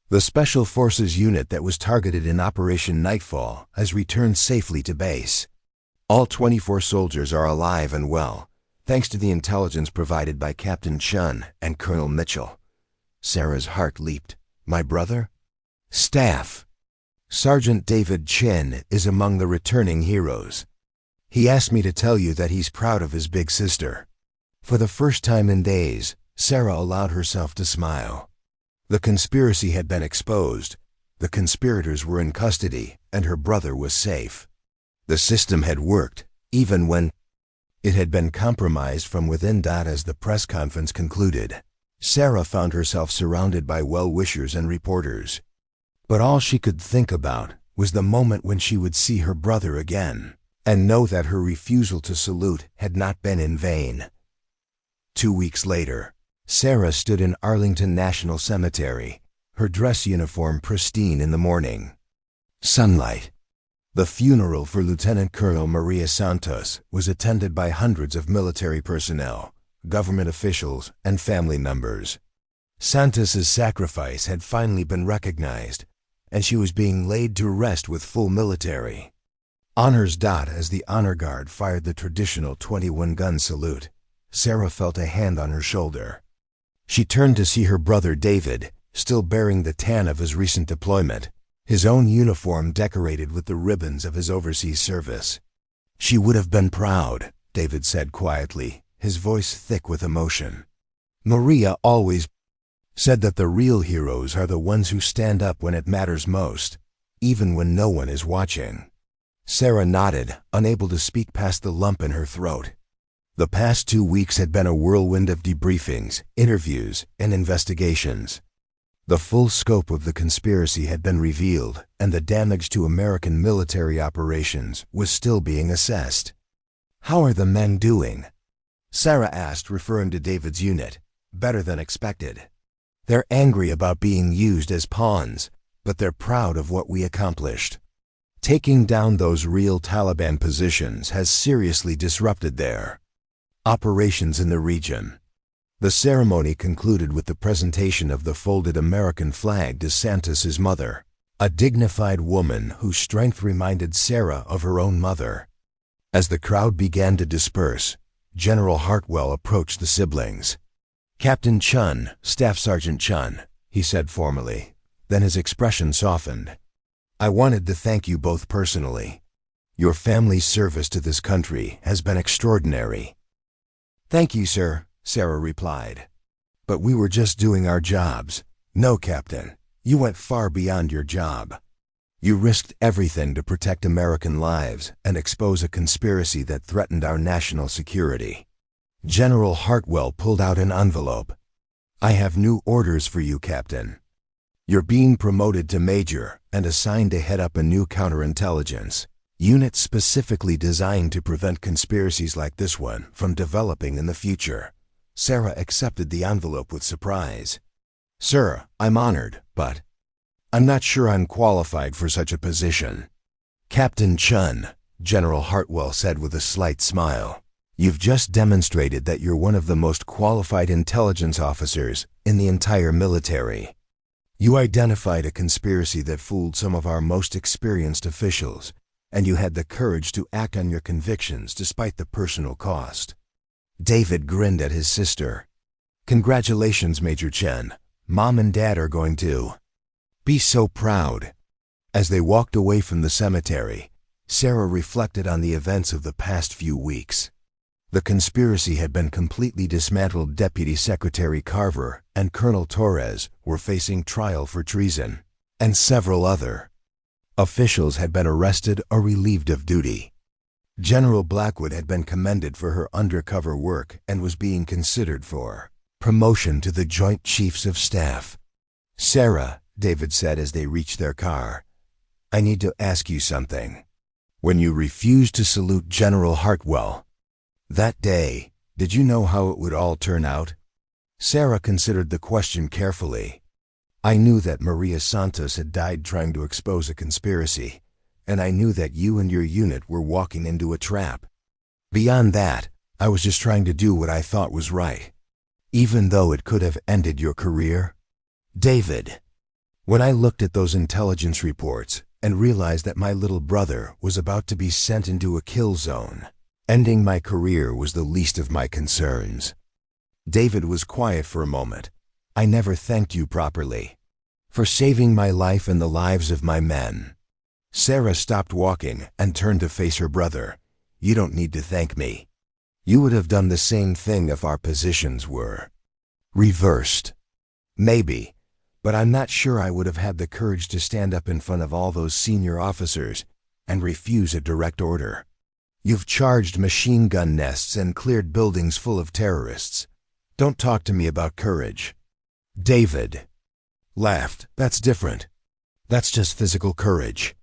"The Special Forces unit that was targeted in Operation Nightfall has returned safely to base. All 24 soldiers are alive and well, thanks to the intelligence provided by Captain Chen and Colonel Mitchell." Sarah's heart leaped. "My brother?" "Staff. Sergeant David Chen is among the returning heroes. He asked me to tell you that he's proud of his big sister." For the first time in days, Sarah allowed herself to smile. The conspiracy had been exposed, the conspirators were in custody, and her brother was safe. The system had worked, even when it had been compromised from within. As the press conference concluded, Sarah found herself surrounded by well-wishers and reporters. But all she could think about was the moment when she would see her brother again, and know that her refusal to salute had not been in vain. 2 weeks later, Sarah stood in Arlington National Cemetery, her dress uniform pristine in the morning sunlight. The funeral for Lieutenant Colonel Maria Santos was attended by hundreds of military personnel, government officials, and family members. Santos's sacrifice had finally been recognized, and she was being laid to rest with full military honors. As the honor guard fired the traditional 21-gun salute, Sarah felt a hand on her shoulder. She turned to see her brother David, still bearing the tan of his recent deployment, his own uniform decorated with the ribbons of his overseas service. "She would have been proud," David said quietly, his voice thick with emotion. "Maria always said that the real heroes are the ones who stand up when it matters most, even when no one is watching." Sarah nodded, unable to speak past the lump in her throat. The past 2 weeks had been a whirlwind of debriefings, interviews, and investigations. The full scope of the conspiracy had been revealed, and the damage to American military operations was still being assessed. "How are the men doing?" Sarah asked, referring to David's unit. "Better than expected. They're angry about being used as pawns, but they're proud of what we accomplished. Taking down those real Taliban positions has seriously disrupted their operations in the region." The ceremony concluded with the presentation of the folded American flag to Santos's mother, a dignified woman whose strength reminded Sarah of her own mother. As the crowd began to disperse, General Hartwell approached the siblings. "Captain Chen, Staff Sergeant Chen," he said formally. Then his expression softened. "I wanted to thank you both personally. Your family's service to this country has been extraordinary." "Thank you, sir," Sarah replied. "But we were just doing our jobs." "No, Captain, you went far beyond your job. You risked everything to protect American lives and expose a conspiracy that threatened our national security." General Hartwell pulled out an envelope. "I have new orders for you, Captain. You're being promoted to major and assigned to head up a new counterintelligence unit specifically designed to prevent conspiracies like this one from developing in the future. Sarah accepted the envelope with surprise. Sir, I'm honored, but I'm not sure I'm qualified for such a position. Captain Chen, General Hartwell said with a slight smile. You've just demonstrated that you're one of the most qualified intelligence officers in the entire military. You identified a conspiracy that fooled some of our most experienced officials, and you had the courage to act on your convictions despite the personal cost. David grinned at his sister. Congratulations, Major Chen. Mom and Dad are going to be so proud. As they walked away from the cemetery, Sarah reflected on the events of the past few weeks. The conspiracy had been completely dismantled. Deputy Secretary Carver and Colonel Torres were facing trial for treason, and several other officials had been arrested or relieved of duty. General Blackwood had been commended for her undercover work and was being considered for promotion to the Joint Chiefs of Staff. Sarah, David said as they reached their car, I need to ask you something. When you refused to salute General Hartwell that day, did you know how it would all turn out? Sarah considered the question carefully. I knew that Maria Santos had died trying to expose a conspiracy, and I knew that you and your unit were walking into a trap. Beyond that, I was just trying to do what I thought was right, even though it could have ended your career. David, when I looked at those intelligence reports and realized that my little brother was about to be sent into a kill zone, ending my career was the least of my concerns. David was quiet for a moment. I never thanked you properly for saving my life and the lives of my men. Sarah stopped walking and turned to face her brother. You don't need to thank me. You would have done the same thing if our positions were reversed. Maybe, but I'm not sure I would have had the courage to stand up in front of all those senior officers and refuse a direct order. You've charged machine gun nests and cleared buildings full of terrorists. Don't talk to me about courage. David laughed. That's different. That's just physical courage.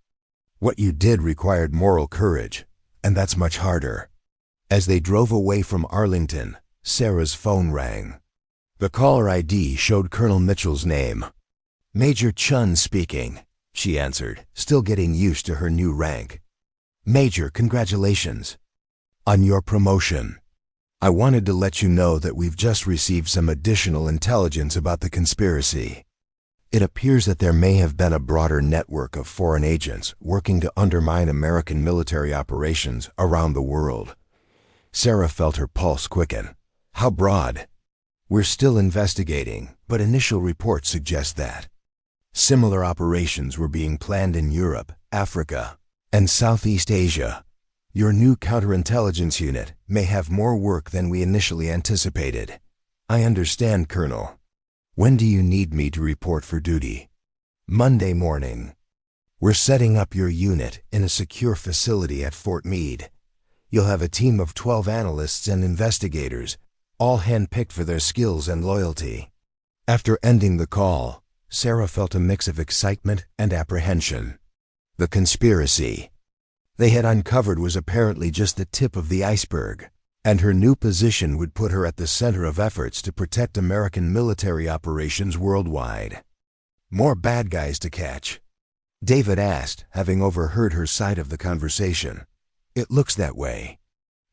What you did required moral courage, and that's much harder. As they drove away from Arlington, Sarah's phone rang. The caller ID showed Colonel Mitchell's name. Major Chen speaking, she answered, still getting used to her new rank. Major, congratulations on your promotion. I wanted to let you know that we've just received some additional intelligence about the conspiracy. It appears that there may have been a broader network of foreign agents working to undermine American military operations around the world. Sarah felt her pulse quicken. How broad? We're still investigating, but initial reports suggest that similar operations were being planned in Europe, Africa, and Southeast Asia. Your new counterintelligence unit may have more work than we initially anticipated. I understand, Colonel. When do you need me to report for duty? Monday morning. We're setting up your unit in a secure facility at Fort Meade. You'll have a team of 12 analysts and investigators, all handpicked for their skills and loyalty. After ending the call, Sarah felt a mix of excitement and apprehension. The conspiracy they had uncovered was apparently just the tip of the iceberg, and her new position would put her at the center of efforts to protect American military operations worldwide. More bad guys to catch? David asked, having overheard her side of the conversation. It looks that way.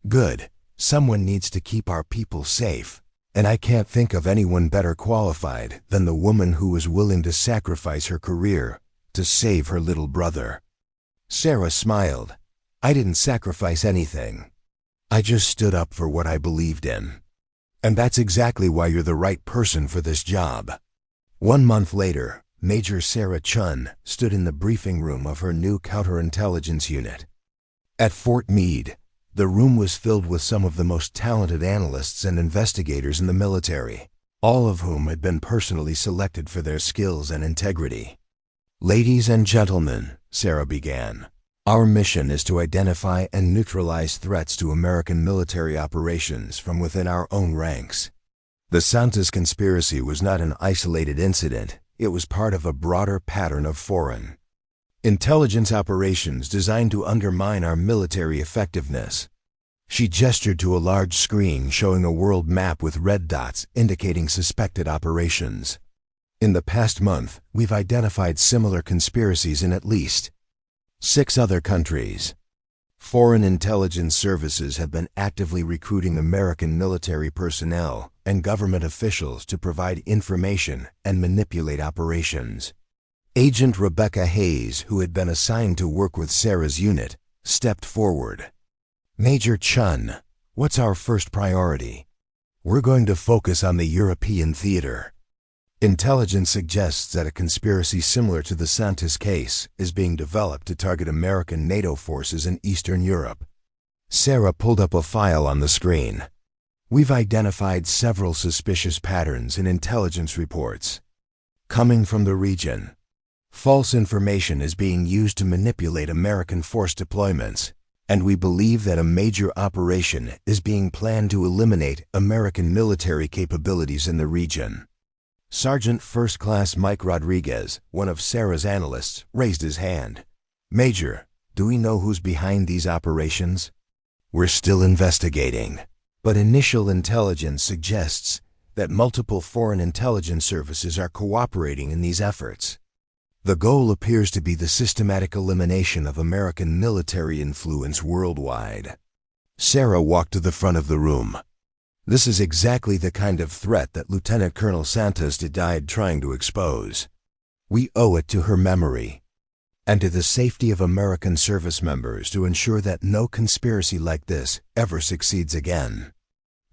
Good. Someone needs to keep our people safe, and I can't think of anyone better qualified than the woman who was willing to sacrifice her career to save her little brother. Sarah smiled. I didn't sacrifice anything. I just stood up for what I believed in. And that's exactly why you're the right person for this job. 1 month later, Major Sarah Chen stood in the briefing room of her new counterintelligence unit. At Fort Meade, the room was filled with some of the most talented analysts and investigators in the military, all of whom had been personally selected for their skills and integrity. Ladies and gentlemen, Sarah began, our mission is to identify and neutralize threats to American military operations from within our own ranks. The Santos conspiracy was not an isolated incident. It was part of a broader pattern of foreign intelligence operations designed to undermine our military effectiveness. She gestured to a large screen showing a world map with red dots indicating suspected operations. In the past month, we've identified similar conspiracies in at least 6 other countries. Foreign intelligence services have been actively recruiting American military personnel and government officials to provide information and manipulate operations. Agent Rebecca Hayes, who had been assigned to work with Sarah's unit, stepped forward. "Major Chen, what's our first priority?" "We're going to focus on the European theater. Intelligence suggests that a conspiracy similar to the Santos case is being developed to target American NATO forces in Eastern Europe." Sarah pulled up a file on the screen. "We've identified several suspicious patterns in intelligence reports coming from the region. False information is being used to manipulate American force deployments, and we believe that a major operation is being planned to eliminate American military capabilities in the region." Sergeant First Class Mike Rodriguez, one of Sarah's analysts, raised his hand. "Major, do we know who's behind these operations?" "We're still investigating, but initial intelligence suggests that multiple foreign intelligence services are cooperating in these efforts. The goal appears to be the systematic elimination of American military influence worldwide." Sarah walked to the front of the room. "This is exactly the kind of threat that Lieutenant Colonel Santos died trying to expose. We owe it to her memory and to the safety of American service members to ensure that no conspiracy like this ever succeeds again."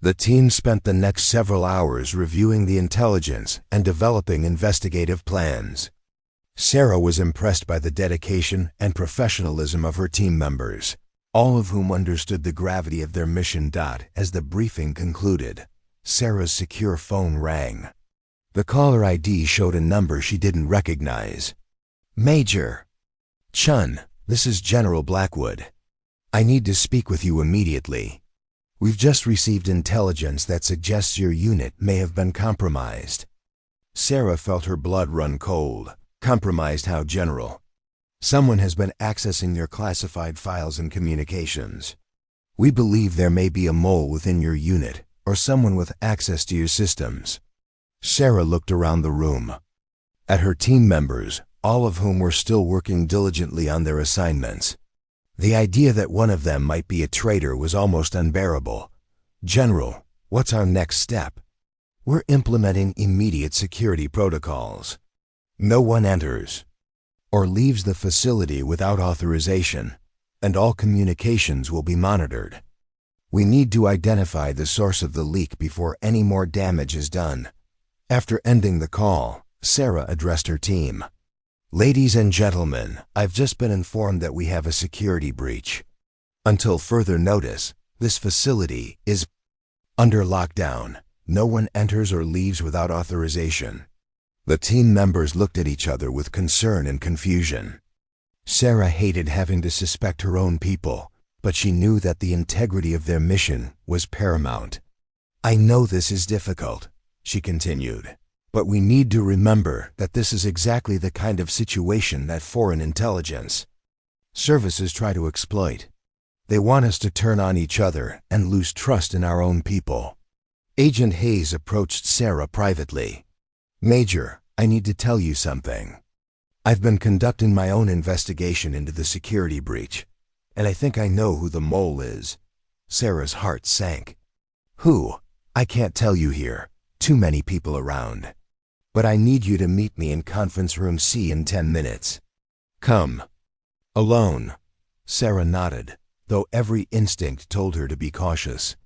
The team spent the next several hours reviewing the intelligence and developing investigative plans. Sarah was impressed by the dedication and professionalism of her team members, all of whom understood the gravity of their mission. As the briefing concluded, Sarah's secure phone rang. The caller ID showed a number she didn't recognize. "Major Chen, this is General Blackwood. I need to speak with you immediately. We've just received intelligence that suggests your unit may have been compromised." Sarah felt her blood run cold. "Compromised how, General?" "Someone has been accessing your classified files and communications. We believe there may be a mole within your unit or someone with access to your systems." Sarah looked around the room at her team members, all of whom were still working diligently on their assignments. The idea that one of them might be a traitor was almost unbearable. "General, what's our next step?" "We're implementing immediate security protocols. No one enters or leaves the facility without authorization, and all communications will be monitored. We need to identify the source of the leak before any more damage is done." After ending the call, Sarah addressed her team. "Ladies and gentlemen, I've just been informed that we have a security breach. Until further notice, this facility is under lockdown. No one enters or leaves without authorization." The team members looked at each other with concern and confusion. Sarah hated having to suspect her own people, but she knew that the integrity of their mission was paramount. "I know this is difficult," she continued, "but we need to remember that this is exactly the kind of situation that foreign intelligence services try to exploit. They want us to turn on each other and lose trust in our own people." Agent Hayes approached Sarah privately. "Major, I need to tell you something. I've been conducting my own investigation into the security breach, and I think I know who the mole is." Sarah's heart sank. "Who?" "I can't tell you here. Too many people around. But I need you to meet me in conference room C in 10 minutes. Come." "Alone?" Sarah nodded, though every instinct told her to be cautious.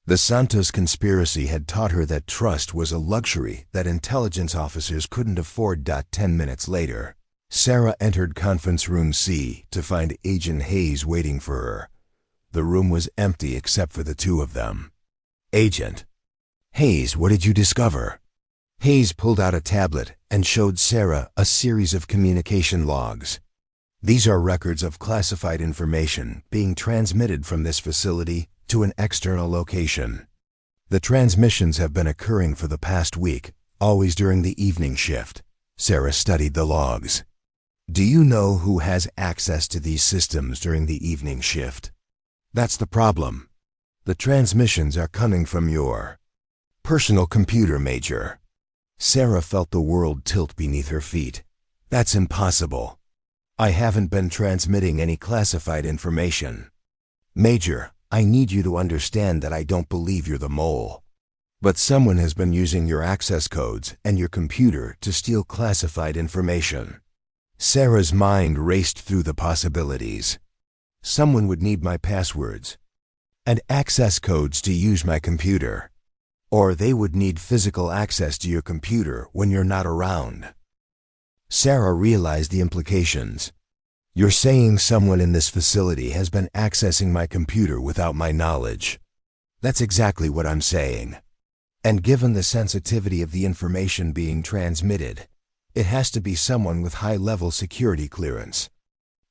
The Santos conspiracy had taught her that trust was a luxury that intelligence officers couldn't afford. 10 minutes later, Sarah entered conference room C to find Agent Hayes waiting for her. The room was empty except for the two of them. "Agent Hayes, what did you discover?" Hayes pulled out a tablet and showed Sarah a series of communication logs. "These are records of classified information being transmitted from this facility to an external location. The transmissions have been occurring for the past week, always during the evening shift. Sarah studied the logs. Do you know who has access to these systems during the evening shift? That's the problem. The transmissions are coming from your personal computer, Major. Sarah felt the world tilt beneath her feet. That's impossible. I haven't been transmitting any classified information. Major, I need you to understand that I don't believe you're the mole. But someone has been using your access codes and your computer to steal classified information. Sarah's mind raced through the possibilities. Someone would need my passwords and access codes to use my computer. Or they would need physical access to your computer when you're not around. Sarah realized the implications. You're saying someone in this facility has been accessing my computer without my knowledge. That's exactly what I'm saying. And given the sensitivity of the information being transmitted, it has to be someone with high-level security clearance.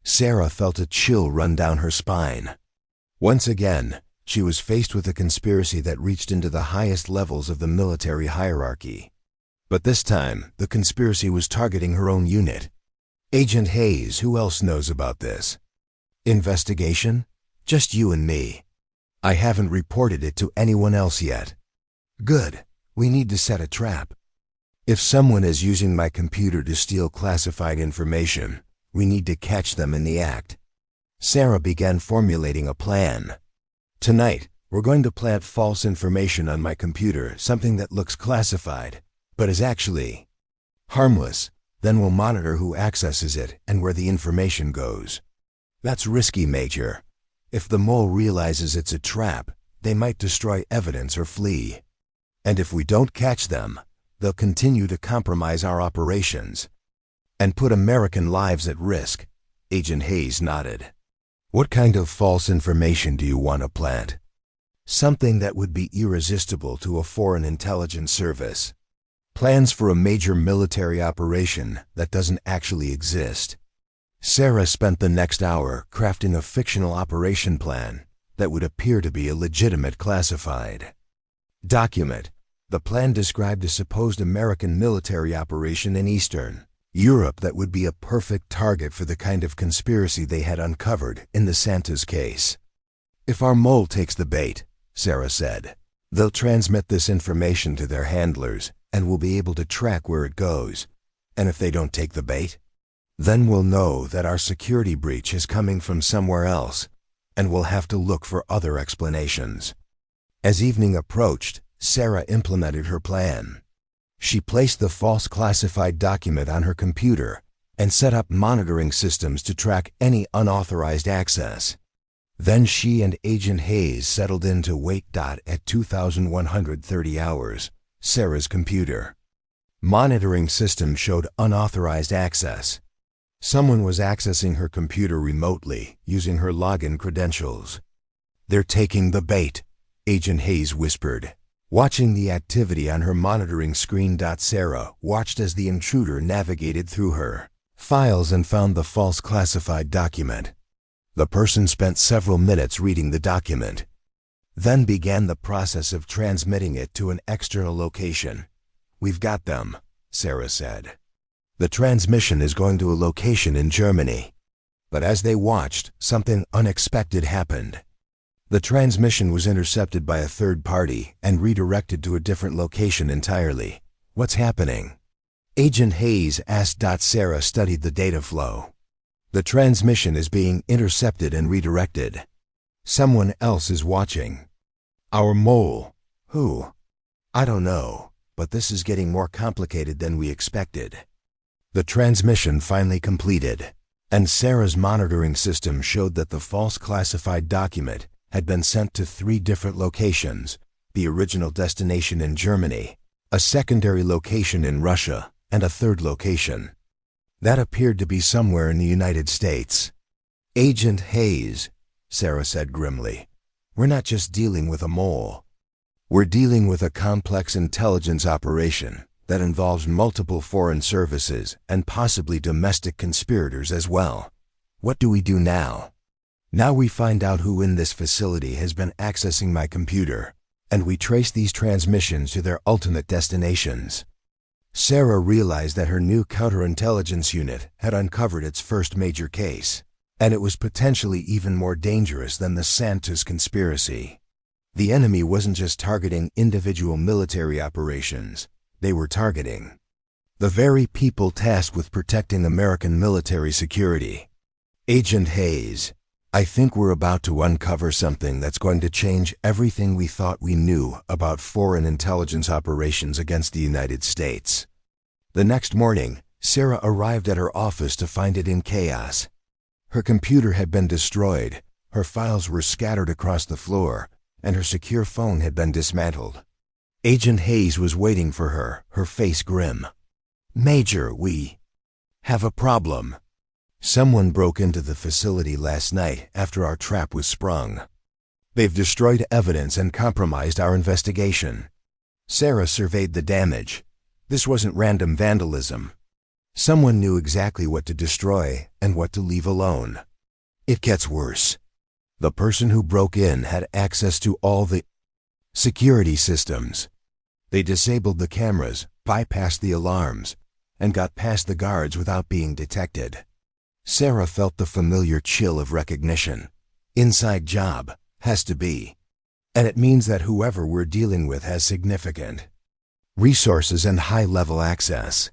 Sarah felt a chill run down her spine. Once again, she was faced with a conspiracy that reached into the highest levels of the military hierarchy. But this time, the conspiracy was targeting her own unit. Agent Hayes, who else knows about this? Investigation? Just you and me. I haven't reported it to anyone else yet. Good. We need to set a trap. If someone is using my computer to steal classified information, we need to catch them in the act. Sarah began formulating a plan. Tonight, we're going to plant false information on my computer, something that looks classified, but is actually harmless. Then we'll monitor who accesses it and where the information goes. That's risky, Major. If the mole realizes it's a trap, they might destroy evidence or flee. And if we don't catch them, they'll continue to compromise our operations and put American lives at risk. Agent Hayes nodded. What kind of false information do you want to plant? Something that would be irresistible to a foreign intelligence service. Plans for a major military operation that doesn't actually exist. Sarah spent the next hour crafting a fictional operation plan that would appear to be a legitimate classified document. The plan described a supposed American military operation in Eastern Europe that would be a perfect target for the kind of conspiracy they had uncovered in the Santos case. If our mole takes the bait, Sarah said, they'll transmit this information to their handlers and we'll be able to track where it goes. And if they don't take the bait, then we'll know that our security breach is coming from somewhere else, and we'll have to look for other explanations. As evening approached, Sarah implemented her plan. She placed the false classified document on her computer and set up monitoring systems to track any unauthorized access. Then she and Agent Hayes settled in to wait. At 2130 hours, Sarah's computer monitoring system showed unauthorized access. Someone was accessing her computer remotely using her login credentials. They're taking the bait, Agent Hayes whispered, watching the activity on her monitoring screen. Sarah watched as the intruder navigated through her files and found the false classified document. The person spent several minutes reading the document, then began the process of transmitting it to an external location. We've got them, Sarah said. The transmission is going to a location in Germany. But as they watched, something unexpected happened. The transmission was intercepted by a third party and redirected to a different location entirely. What's happening? Agent Hayes asked. Sarah studied the data flow. The transmission is being intercepted and redirected. Someone else is watching. Our mole. Who? I don't know, but this is getting more complicated than we expected. The transmission finally completed, and Sarah's monitoring system showed that the false classified document had been sent to 3 different locations: the original destination in Germany, a secondary location in Russia, and a third location that appeared to be somewhere in the United States. Agent Hayes, Sarah said grimly, we're not just dealing with a mole. We're dealing with a complex intelligence operation that involves multiple foreign services and possibly domestic conspirators as well. What do we do now? Now we find out who in this facility has been accessing my computer, and we trace these transmissions to their ultimate destinations. Sarah realized that her new counterintelligence unit had uncovered its first major case, and it was potentially even more dangerous than the Santos conspiracy. The enemy wasn't just targeting individual military operations, they were targeting the very people tasked with protecting American military security. Agent Hayes, I think we're about to uncover something that's going to change everything we thought we knew about foreign intelligence operations against the United States. The next morning, Sarah arrived at her office to find it in chaos. Her computer had been destroyed, her files were scattered across the floor, and her secure phone had been dismantled. Agent Hayes was waiting for her, her face grim. "Major, we have a problem. Someone broke into the facility last night after our trap was sprung. They've destroyed evidence and compromised our investigation." Sarah surveyed the damage. This wasn't random vandalism. Someone knew exactly what to destroy and what to leave alone. It gets worse. The person who broke in had access to all the security systems. They disabled the cameras, bypassed the alarms, and got past the guards without being detected. Sarah felt the familiar chill of recognition. Inside job, has to be. And it means that whoever we're dealing with has significant resources and high-level access.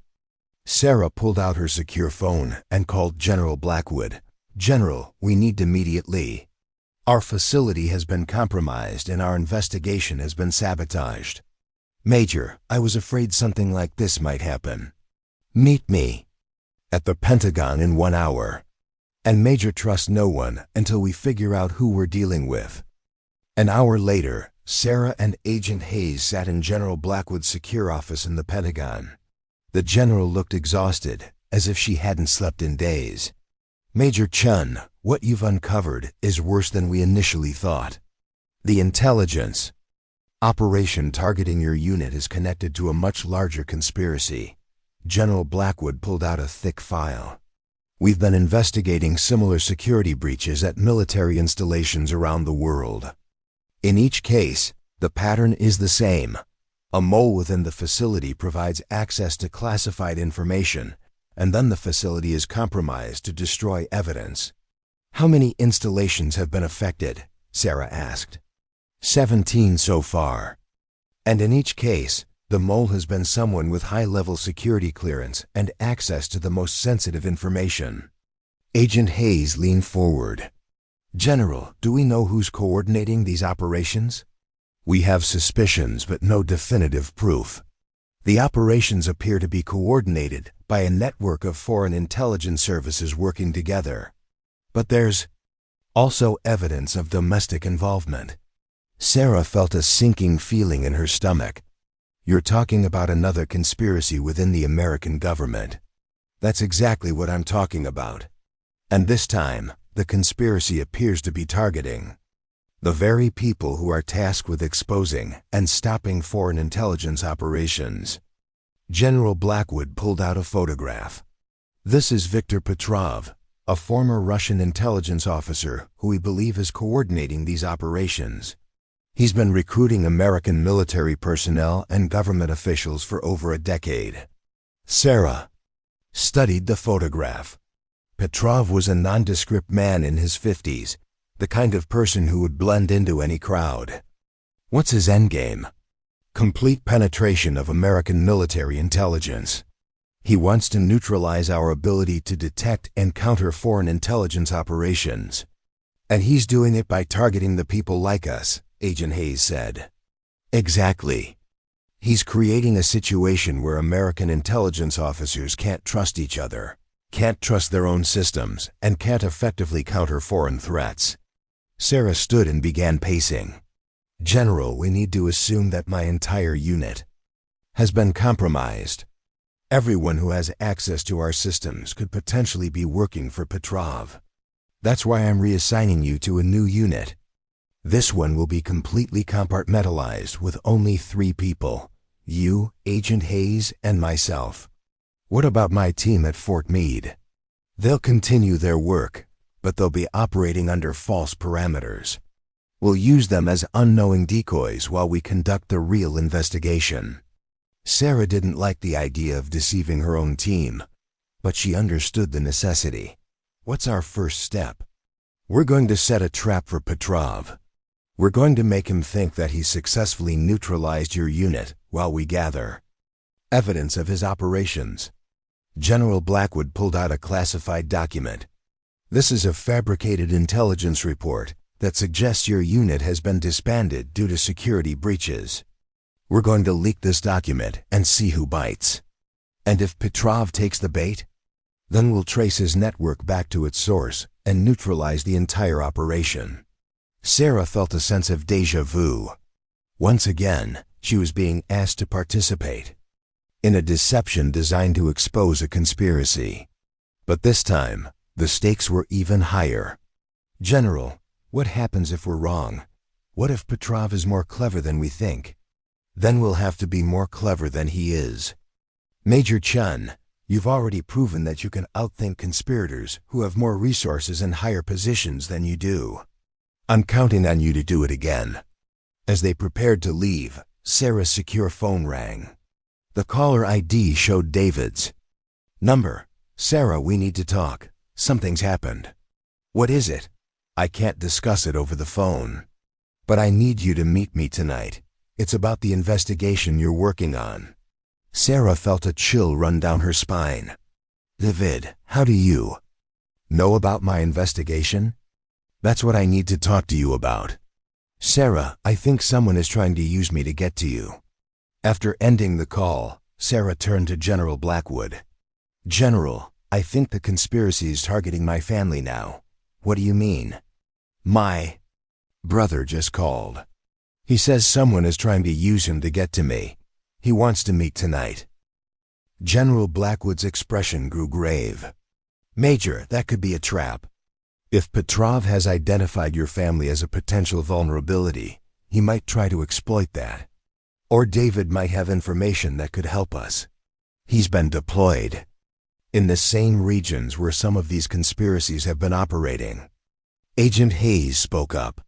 Sarah pulled out her secure phone and called General Blackwood. "General, we need to immediately. Our facility has been compromised and our investigation has been sabotaged." "Major, I was afraid something like this might happen. Meet me at the Pentagon in 1 hour. And Major, trust no one until we figure out who we're dealing with." An hour later, Sarah and Agent Hayes sat in General Blackwood's secure office in the Pentagon. The general looked exhausted, as if she hadn't slept in days. "Major Chen, what you've uncovered is worse than we initially thought. The intelligence operation targeting your unit is connected to a much larger conspiracy." General Blackwood pulled out a thick file. "We've been investigating similar security breaches at military installations around the world. In each case, the pattern is the same. A mole within the facility provides access to classified information, and then the facility is compromised to destroy evidence." "How many installations have been affected?" Sarah asked. 17 so far. And in each case, the mole has been someone with high-level security clearance and access to the most sensitive information. Agent Hayes leaned forward. "General, do we know who's coordinating these operations?" "We have suspicions but no definitive proof. The operations appear to be coordinated by a network of foreign intelligence services working together. But there's also evidence of domestic involvement." Sarah felt a sinking feeling in her stomach. "You're talking about another conspiracy within the American government." "That's exactly what I'm talking about. And this time, the conspiracy appears to be targeting the very people who are tasked with exposing and stopping foreign intelligence operations." General Blackwood pulled out a photograph. "This is Viktor Petrov, a former Russian intelligence officer who we believe is coordinating these operations. He's been recruiting American military personnel and government officials for over a decade." Sarah studied the photograph. Petrov was a nondescript man in his 50s, the kind of person who would blend into any crowd. What's his endgame? Complete penetration of American military intelligence. He wants to neutralize our ability to detect and counter foreign intelligence operations. And he's doing it by targeting the people like us, Agent Hayes said. Exactly. He's creating a situation where American intelligence officers can't trust each other, can't trust their own systems, and can't effectively counter foreign threats. Sarah stood and began pacing. General, we need to assume that my entire unit has been compromised. Everyone who has access to our systems could potentially be working for Petrov. That's why I'm reassigning you to a new unit. This one will be completely compartmentalized with only 3 people. You, Agent Hayes, and myself. What about my team at Fort Meade? They'll continue their work, but they'll be operating under false parameters. We'll use them as unknowing decoys while we conduct the real investigation. Sarah didn't like the idea of deceiving her own team, but she understood the necessity. What's our first step? We're going to set a trap for Petrov. We're going to make him think that he successfully neutralized your unit while we gather evidence of his operations. General Blackwood pulled out a classified document. This is a fabricated intelligence report that suggests your unit has been disbanded due to security breaches. We're going to leak this document and see who bites. And if Petrov takes the bait, then we'll trace his network back to its source and neutralize the entire operation. Sarah felt a sense of déjà vu. Once again, she was being asked to participate in a deception designed to expose a conspiracy. But this time, the stakes were even higher. General, what happens if we're wrong? What if Petrov is more clever than we think? Then we'll have to be more clever than he is. Major Chen, you've already proven that you can outthink conspirators who have more resources and higher positions than you do. I'm counting on you to do it again. As they prepared to leave, Sarah's secure phone rang. The caller ID showed David's number. Sarah, we need to talk. Something's happened. What is it? I can't discuss it over the phone. But I need you to meet me tonight. It's about the investigation you're working on. Sarah felt a chill run down her spine. David, how do you know about my investigation? That's what I need to talk to you about. Sarah, I think someone is trying to use me to get to you. After ending the call, Sarah turned to General Blackwood. General, I think the conspiracy is targeting my family now. What do you mean? My brother just called. He says someone is trying to use him to get to me. He wants to meet tonight. General Blackwood's expression grew grave. Major, that could be a trap. If Petrov has identified your family as a potential vulnerability, he might try to exploit that. Or David might have information that could help us. He's been deployed in the same regions where some of these conspiracies have been operating. Agent Hayes spoke up.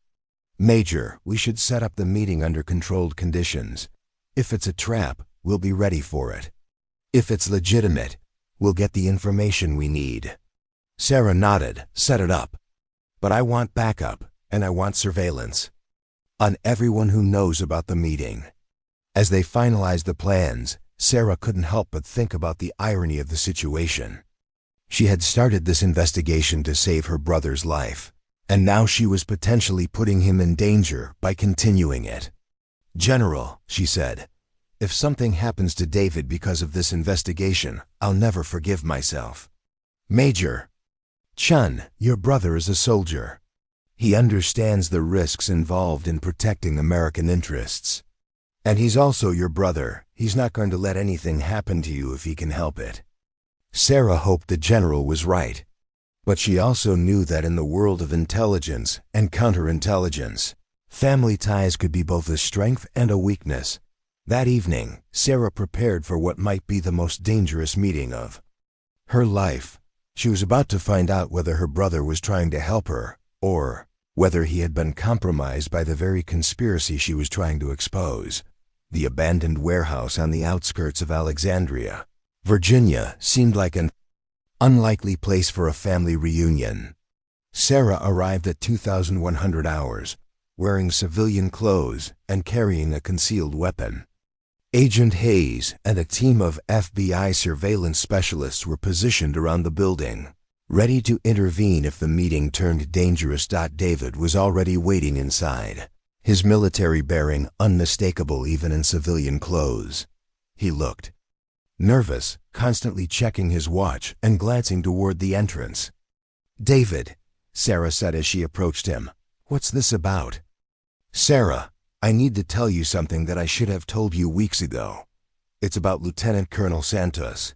Major, we should set up the meeting under controlled conditions. If it's a trap, we'll be ready for it. If it's legitimate, we'll get the information we need. Sarah nodded. Set it up. But I want backup, and I want surveillance on everyone who knows about the meeting. As they finalized the plans, Sarah couldn't help but think about the irony of the situation. She had started this investigation to save her brother's life, and now she was potentially putting him in danger by continuing it. General, she said, if something happens to David because of this investigation, I'll never forgive myself. Major Chen, your brother is a soldier. He understands the risks involved in protecting American interests. And he's also your brother. He's not going to let anything happen to you if he can help it. Sarah hoped the general was right. But she also knew that in the world of intelligence and counterintelligence, family ties could be both a strength and a weakness. That evening, Sarah prepared for what might be the most dangerous meeting of her life. She was about to find out whether her brother was trying to help her, or whether he had been compromised by the very conspiracy she was trying to expose. The abandoned warehouse on the outskirts of Alexandria, Virginia, seemed like an unlikely place for a family reunion. Sarah arrived at 2100 hours, wearing civilian clothes and carrying a concealed weapon. Agent Hayes and a team of FBI surveillance specialists were positioned around the building, ready to intervene if the meeting turned dangerous. David was already waiting inside, his military bearing unmistakable even in civilian clothes. He looked nervous, constantly checking his watch and glancing toward the entrance. David, Sarah said as she approached him, what's this about? Sarah, I need to tell you something that I should have told you weeks ago. It's about Lieutenant Colonel Santos.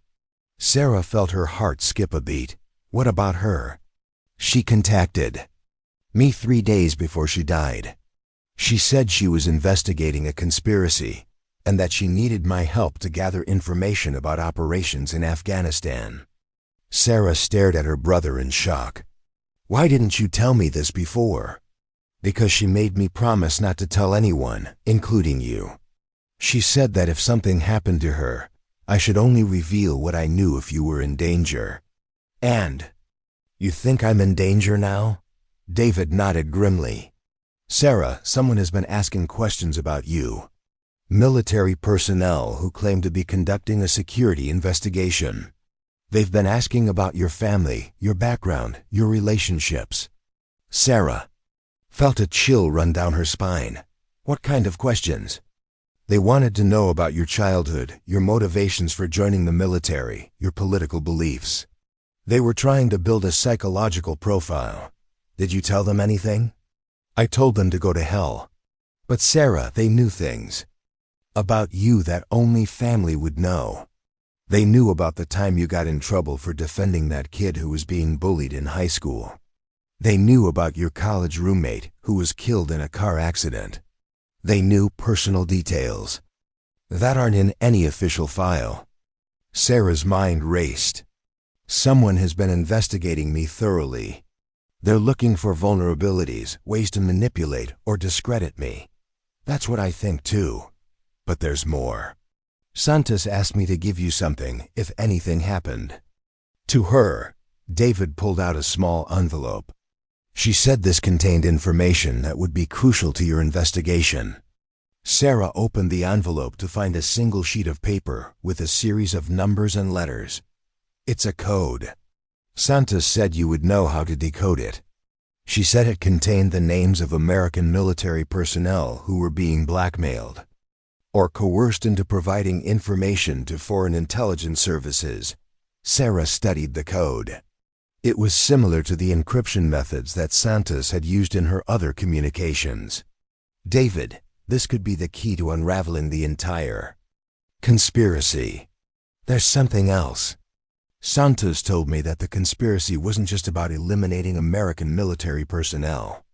Sarah felt her heart skip a beat. What about her? She contacted me 3 days before she died. She said she was investigating a conspiracy and that she needed my help to gather information about operations in Afghanistan. Sarah stared at her brother in shock. Why didn't you tell me this before? Because she made me promise not to tell anyone, including you. She said that if something happened to her, I should only reveal what I knew if you were in danger. And, you think I'm in danger now? David nodded grimly. Sarah, someone has been asking questions about you. Military personnel who claim to be conducting a security investigation. They've been asking about your family, your background, your relationships. Sarah felt a chill run down her spine. What kind of questions? They wanted to know about your childhood, your motivations for joining the military, your political beliefs. They were trying to build a psychological profile. Did you tell them anything? I told them to go to hell. But Sarah, they knew things about you that only family would know. They knew about the time you got in trouble for defending that kid who was being bullied in high school. They knew about your college roommate who was killed in a car accident. They knew personal details that aren't in any official file. Sarah's mind raced. Someone has been investigating me thoroughly. They're looking for vulnerabilities, ways to manipulate or discredit me. That's what I think too. But there's more. Santos asked me to give you something if anything happened. To her, David pulled out a small envelope. She said this contained information that would be crucial to your investigation. Sarah opened the envelope to find a single sheet of paper with a series of numbers and letters. It's a code. Santos said you would know how to decode it. She said it contained the names of American military personnel who were being blackmailed or coerced into providing information to foreign intelligence services. Sarah studied the code. It was similar to the encryption methods that Santos had used in her other communications. David, this could be the key to unraveling the entire conspiracy. There's something else. Santos told me that the conspiracy wasn't just about eliminating American military personnel.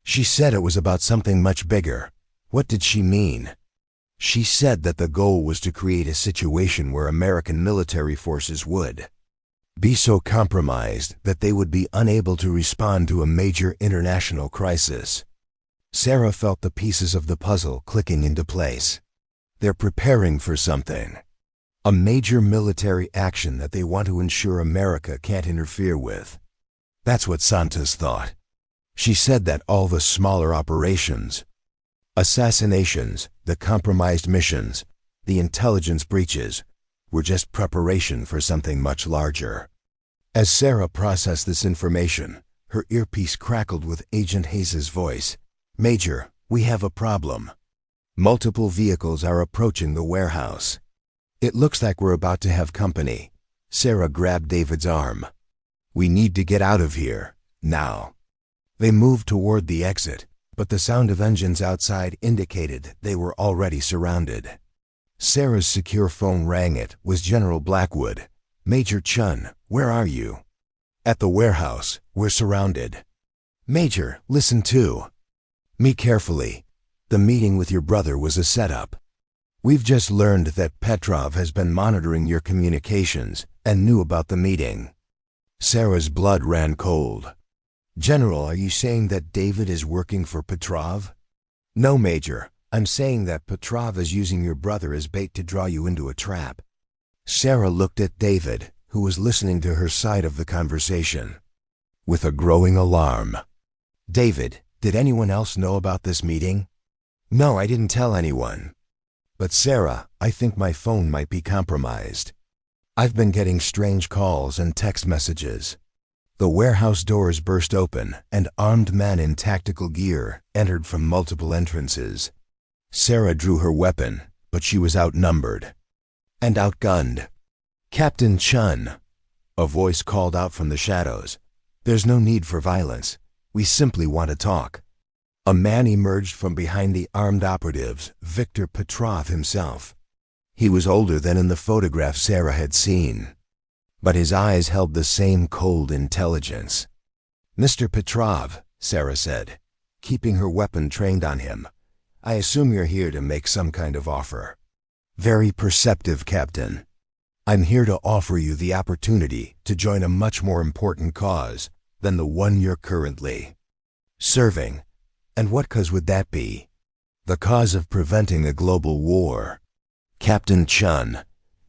She said it was about something much bigger. What did she mean? She said that the goal was to create a situation where American military forces would be so compromised that they would be unable to respond to a major international crisis. Sarah felt the pieces of the puzzle clicking into place. They're preparing for something. A major military action that they want to ensure America can't interfere with. That's what Santos thought. She said that all the smaller operations, assassinations, the compromised missions, the intelligence breaches, were just preparation for something much larger. As Sarah processed this information, her earpiece crackled with Agent Hayes' voice. Major, we have a problem. Multiple vehicles are approaching the warehouse. It looks like we're about to have company. Sarah grabbed David's arm. We need to get out of here, now. They moved toward the exit, but the sound of engines outside indicated they were already surrounded. Sarah's secure phone rang. It was General Blackwood. Major Chun, where are you? At the warehouse. We're surrounded. Major, listen too. Me carefully. The meeting with your brother was a setup. We've just learned that Petrov has been monitoring your communications and knew about the meeting. Sarah's blood ran cold. General, are you saying that David is working for Petrov? No, Major. I'm saying that Petrov is using your brother as bait to draw you into a trap. Sarah looked at David, who was listening to her side of the conversation, with a growing alarm. David, did anyone else know about this meeting? No, I didn't tell anyone. But Sarah, I think my phone might be compromised. I've been getting strange calls and text messages. The warehouse doors burst open, and armed men in tactical gear entered from multiple entrances. Sarah drew her weapon, but she was outnumbered and outgunned. Captain Chun, a voice called out from the shadows. There's no need for violence. We simply want to talk. A man emerged from behind the armed operatives, Viktor Petrov himself. He was older than in the photograph Sarah had seen, but his eyes held the same cold intelligence. Mr. Petrov, Sarah said, keeping her weapon trained on him, I assume you're here to make some kind of offer. Very perceptive, Captain. I'm here to offer you the opportunity to join a much more important cause than the one you're currently serving. And what cause would that be? the cause of preventing a global war. Captain Chen,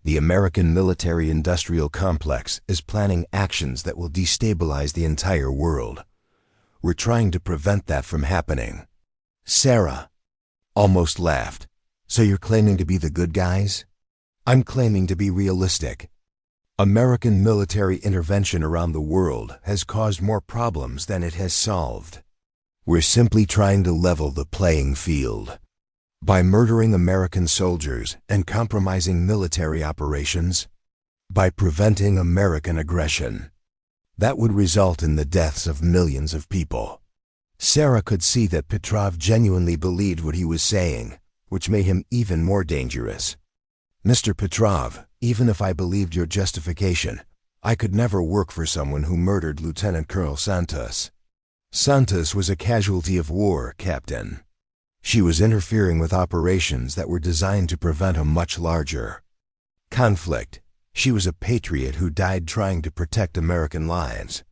the American military-industrial complex is planning actions that will destabilize the entire world. We're trying to prevent that from happening. Sarah almost laughed. So you're claiming to be the good guys? I'm claiming to be realistic. American military intervention around the world has caused more problems than it has solved. We're simply trying to level the playing field. By murdering American soldiers and compromising military operations, by preventing American aggression. That would result in the deaths of millions of people. Sarah could see that Petrov genuinely believed what he was saying, which made him even more dangerous. Mr. Petrov, even if I believed your justification, I could never work for someone who murdered Lieutenant Colonel Santos. Santos was a casualty of war, Captain. She was interfering with operations that were designed to prevent a much larger conflict. She was a patriot who died trying to protect American lives.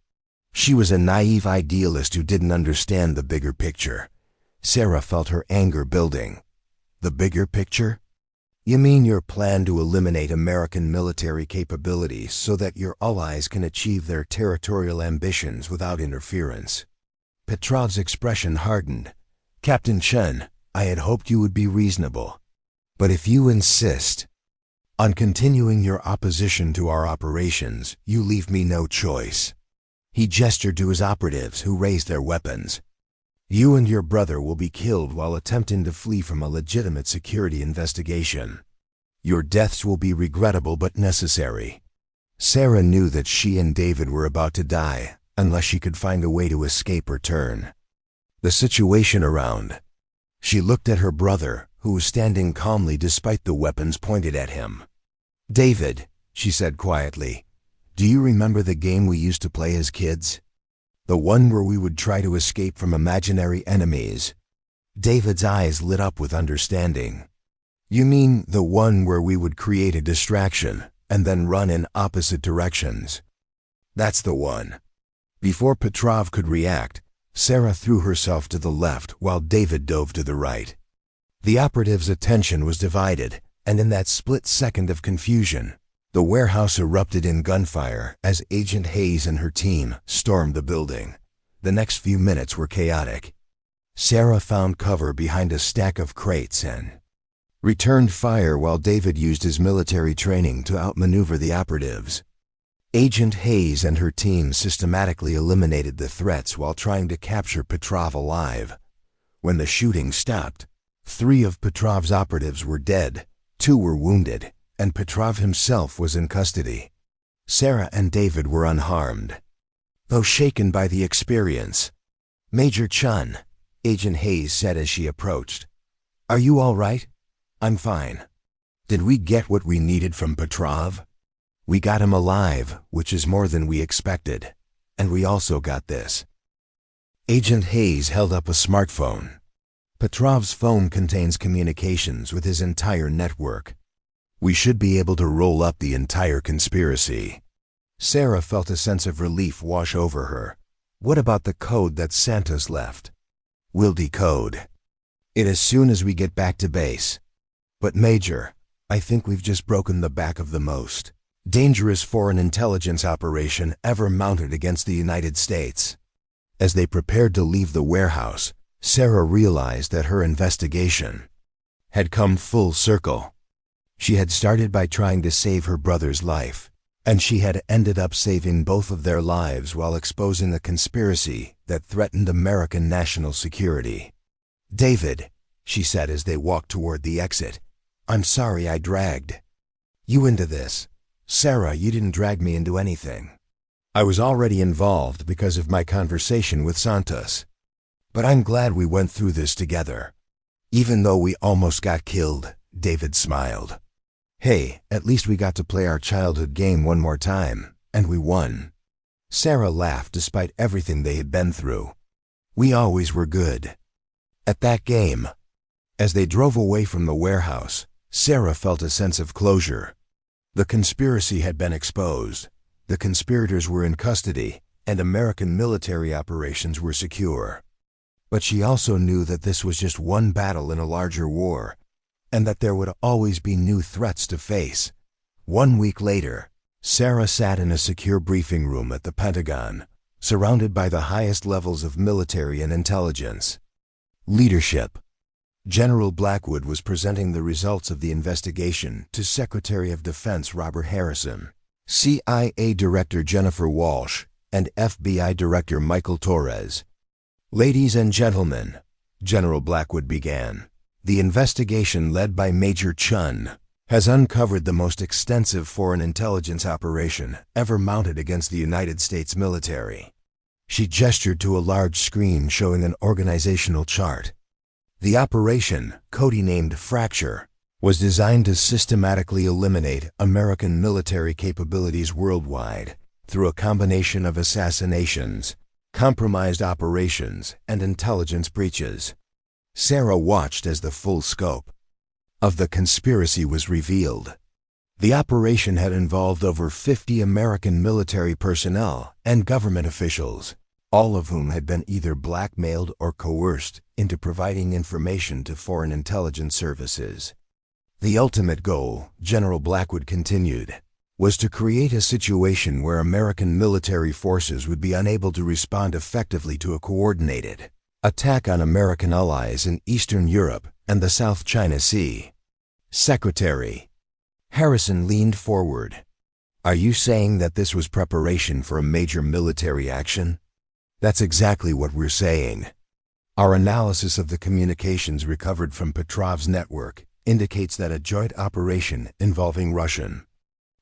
She was a naive idealist who didn't understand the bigger picture. Sarah felt her anger building. The bigger picture? You mean your plan to eliminate American military capabilities so that your allies can achieve their territorial ambitions without interference? Petrov's expression hardened. Captain Chen, I had hoped you would be reasonable. But if you insist on continuing your opposition to our operations, you leave me no choice. He gestured to his operatives who raised their weapons. You and your brother will be killed while attempting to flee from a legitimate security investigation. Your deaths will be regrettable but necessary. Sarah knew that she and David were about to die unless she could find a way to escape or turn. The situation around. She looked at her brother, who was standing calmly despite the weapons pointed at him. David, she said quietly, do you remember the game we used to play as kids? The one where we would try to escape from imaginary enemies. David's eyes lit up with understanding. You mean the one where we would create a distraction and then run in opposite directions? That's the one. Before Petrov could react, Sarah threw herself to the left while David dove to the right. The operative's attention was divided, and in that split second of confusion, the warehouse erupted in gunfire as Agent Hayes and her team stormed the building. The next few minutes were chaotic. Sarah found cover behind a stack of crates and returned fire while David used his military training to outmaneuver the operatives. Agent Hayes and her team systematically eliminated the threats while trying to capture Petrov alive. When the shooting stopped, 3 of Petrov's operatives were dead, 2 were wounded, and Petrov himself was in custody. Sarah and David were unharmed, though shaken by the experience. Major Chen, Agent Hayes said as she approached. Are you all right? I'm fine. Did we get what we needed from Petrov? We got him alive, which is more than we expected. And we also got this. Agent Hayes held up a smartphone. Petrov's phone contains communications with his entire network. We should be able to roll up the entire conspiracy. Sarah felt a sense of relief wash over her. What about the code that Santos left? We'll decode it as soon as we get back to base. But Major, I think we've just broken the back of the most dangerous foreign intelligence operation ever mounted against the United States. As they prepared to leave the warehouse, Sarah realized that her investigation had come full circle. She had started by trying to save her brother's life, and she had ended up saving both of their lives while exposing a conspiracy that threatened American national security. David, she said as they walked toward the exit, I'm sorry I dragged you into this. Sarah, you didn't drag me into anything. I was already involved because of my conversation with Santos. But I'm glad we went through this together. Even though we almost got killed, David smiled. Hey, at least we got to play our childhood game one more time, and we won. Sarah laughed despite everything they had been through. We always were good at that game. As they drove away from the warehouse, Sarah felt a sense of closure. The conspiracy had been exposed, the conspirators were in custody, and American military operations were secure. But she also knew that this was just one battle in a larger war, and that there would always be new threats to face. 1 week later, Sarah sat in a secure briefing room at the Pentagon, surrounded by the highest levels of military and intelligence. Leadership. General Blackwood was presenting the results of the investigation to Secretary of Defense Robert Harrison, CIA Director Jennifer Walsh, and FBI Director Michael Torres. "Ladies and gentlemen," General Blackwood began, "the investigation led by Major Chen has uncovered the most extensive foreign intelligence operation ever mounted against the United States military." She gestured to a large screen showing an organizational chart. The operation, codenamed Fracture, was designed to systematically eliminate American military capabilities worldwide through a combination of assassinations, compromised operations, and intelligence breaches. Sarah watched as the full scope of the conspiracy was revealed. The operation had involved over 50 American military personnel and government officials, all of whom had been either blackmailed or coerced into providing information to foreign intelligence services. The ultimate goal, General Blackwood continued, was to create a situation where American military forces would be unable to respond effectively to a coordinated attack on American allies in Eastern Europe and the South China Sea. Secretary Harrison leaned forward. "Are you saying that this was preparation for a major military action?" "That's exactly what we're saying. Our analysis of the communications recovered from Petrov's network indicates that a joint operation involving Russian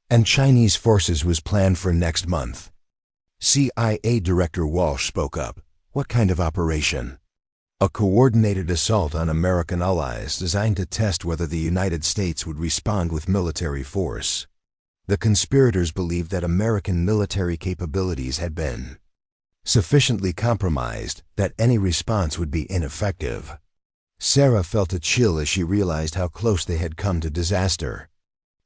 and Chinese forces was planned for next month." CIA Director Walsh spoke up. "What kind of operation?" "A coordinated assault on American allies designed to test whether the United States would respond with military force." The conspirators believed that American military capabilities had been sufficiently compromised that any response would be ineffective. Sarah felt a chill as she realized how close they had come to disaster.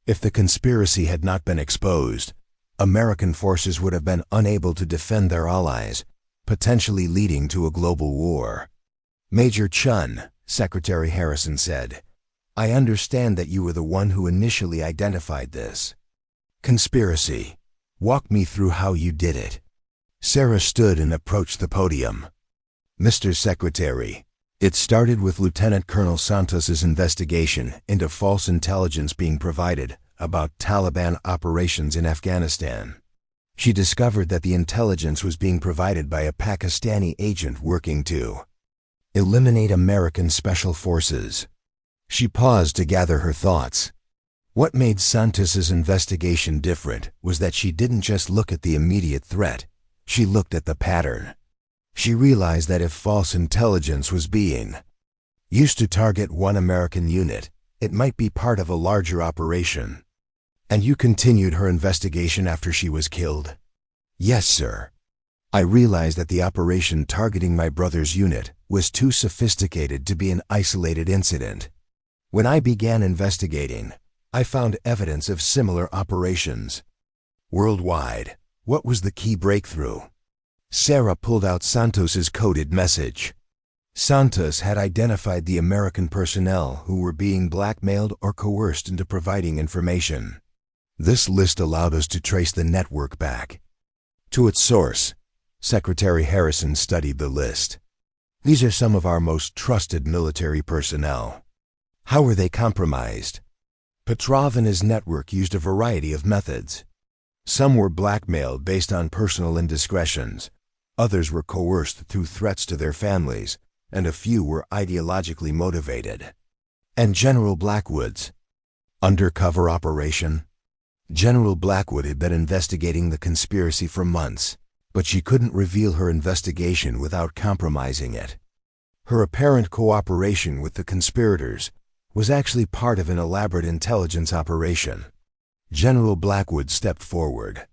If the conspiracy had not been exposed, American forces would have been unable to defend their allies, potentially leading to a global war. "Major Chen," Secretary Harrison said, "I understand that you were the one who initially identified this conspiracy. Walk me through how you did it." Sarah stood and approached the podium. "Mr. Secretary, it started with Lieutenant Colonel Santos's investigation into false intelligence being provided about Taliban operations in Afghanistan. She discovered that the intelligence was being provided by a Pakistani agent working to eliminate American special forces." She paused to gather her thoughts. What made Santos's investigation different was that she didn't just look at the immediate threat, she looked at the pattern. She realized that if false intelligence was being used to target one American unit, it might be part of a larger operation. "And you continued her investigation after she was killed?" "Yes, sir. I realized that the operation targeting my brother's unit was too sophisticated to be an isolated incident. When I began investigating, I found evidence of similar operations worldwide." "What was the key breakthrough?" Sarah pulled out Santos's coded message. Santos had identified the American personnel who were being blackmailed or coerced into providing information. This list allowed us to trace the network back to its source. Secretary Harrison studied the list. "These are some of our most trusted military personnel." "How were they compromised?" Petrov and his network used a variety of methods. Some were blackmailed based on personal indiscretions, others were coerced through threats to their families, and a few were ideologically motivated. "And General Blackwood's undercover operation?" General Blackwood had been investigating the conspiracy for months, but she couldn't reveal her investigation without compromising it. Her apparent cooperation with the conspirators was actually part of an elaborate intelligence operation. General Blackwood stepped forward.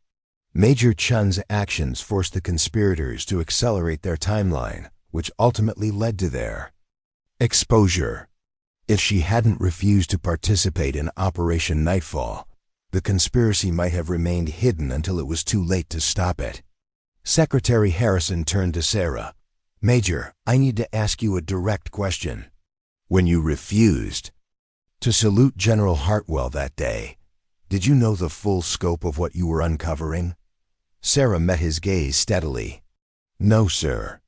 Major Chen's actions forced the conspirators to accelerate their timeline, which ultimately led to their exposure. If she hadn't refused to participate in Operation Nightfall, the conspiracy might have remained hidden until it was too late to stop it. Secretary Harrison turned to Sarah. Major, I need to ask you a direct question. When you refused to salute General Hartwell that day, did you know the full scope of what you were uncovering? Sarah met his gaze steadily. No, sir.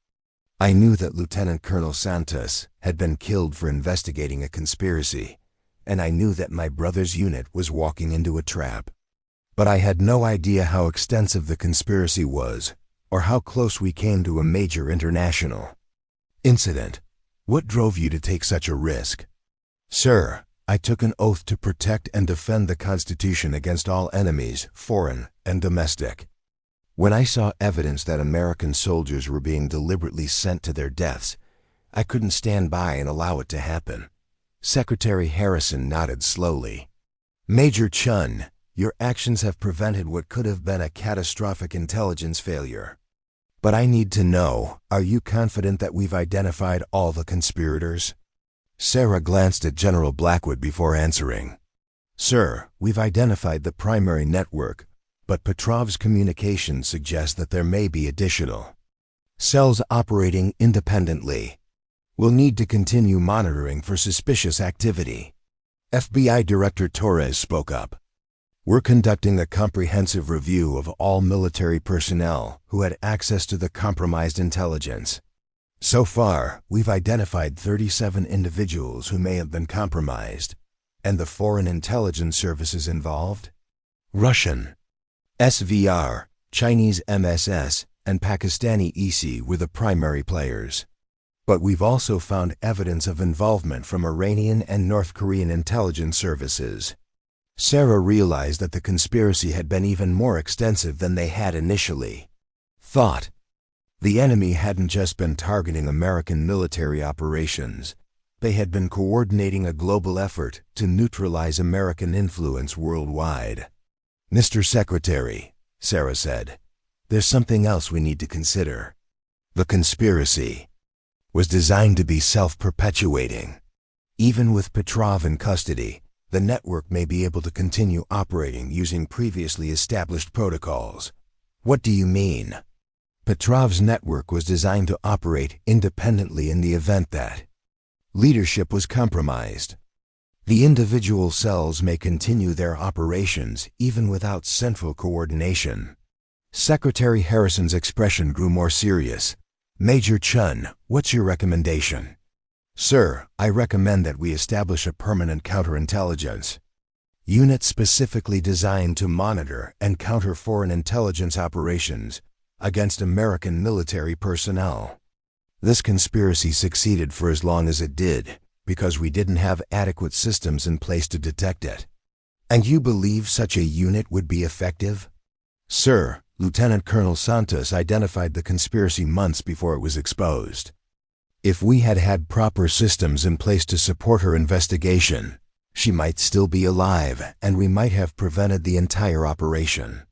I knew that Lieutenant Colonel Santos had been killed for investigating a conspiracy, and I knew that my brother's unit was walking into a trap. But I had no idea how extensive the conspiracy was, or how close we came to a major international incident. What drove you to take such a risk? Sir, I took an oath to protect and defend the Constitution against all enemies, foreign and domestic. When I saw evidence that American soldiers were being deliberately sent to their deaths, I couldn't stand by and allow it to happen. Secretary Harrison nodded slowly. Major Chen, your actions have prevented what could have been a catastrophic intelligence failure. But I need to know, are you confident that we've identified all the conspirators? Sarah glanced at General Blackwood before answering. Sir, we've identified the primary network, but Petrov's communications suggest that there may be additional cells operating independently. We'll need to continue monitoring for suspicious activity. FBI Director Torres spoke up. We're conducting a comprehensive review of all military personnel who had access to the compromised intelligence. So far, we've identified 37 individuals who may have been compromised. And the foreign intelligence services involved? Russian SVR, Chinese MSS, and Pakistani EC were the primary players. But we've also found evidence of involvement from Iranian and North Korean intelligence services. Sarah realized that the conspiracy had been even more extensive than they had initially thought. The enemy hadn't just been targeting American military operations. They had been coordinating a global effort to neutralize American influence worldwide. Mr. Secretary, Sarah said, there's something else we need to consider. The conspiracy was designed to be self-perpetuating. Even with Petrov in custody, the network may be able to continue operating using previously established protocols. What do you mean? Petrov's network was designed to operate independently in the event that leadership was compromised. The individual cells may continue their operations even without central coordination. Secretary Harrison's expression grew more serious. Major Chen, what's your recommendation? Sir, I recommend that we establish a permanent counterintelligence unit specifically designed to monitor and counter foreign intelligence operations against American military personnel. This conspiracy succeeded for as long as it did because we didn't have adequate systems in place to detect it. And you believe such a unit would be effective? Sir, Lieutenant Colonel Santos identified the conspiracy months before it was exposed. If we had had proper systems in place to support her investigation, she might still be alive and we might have prevented the entire operation.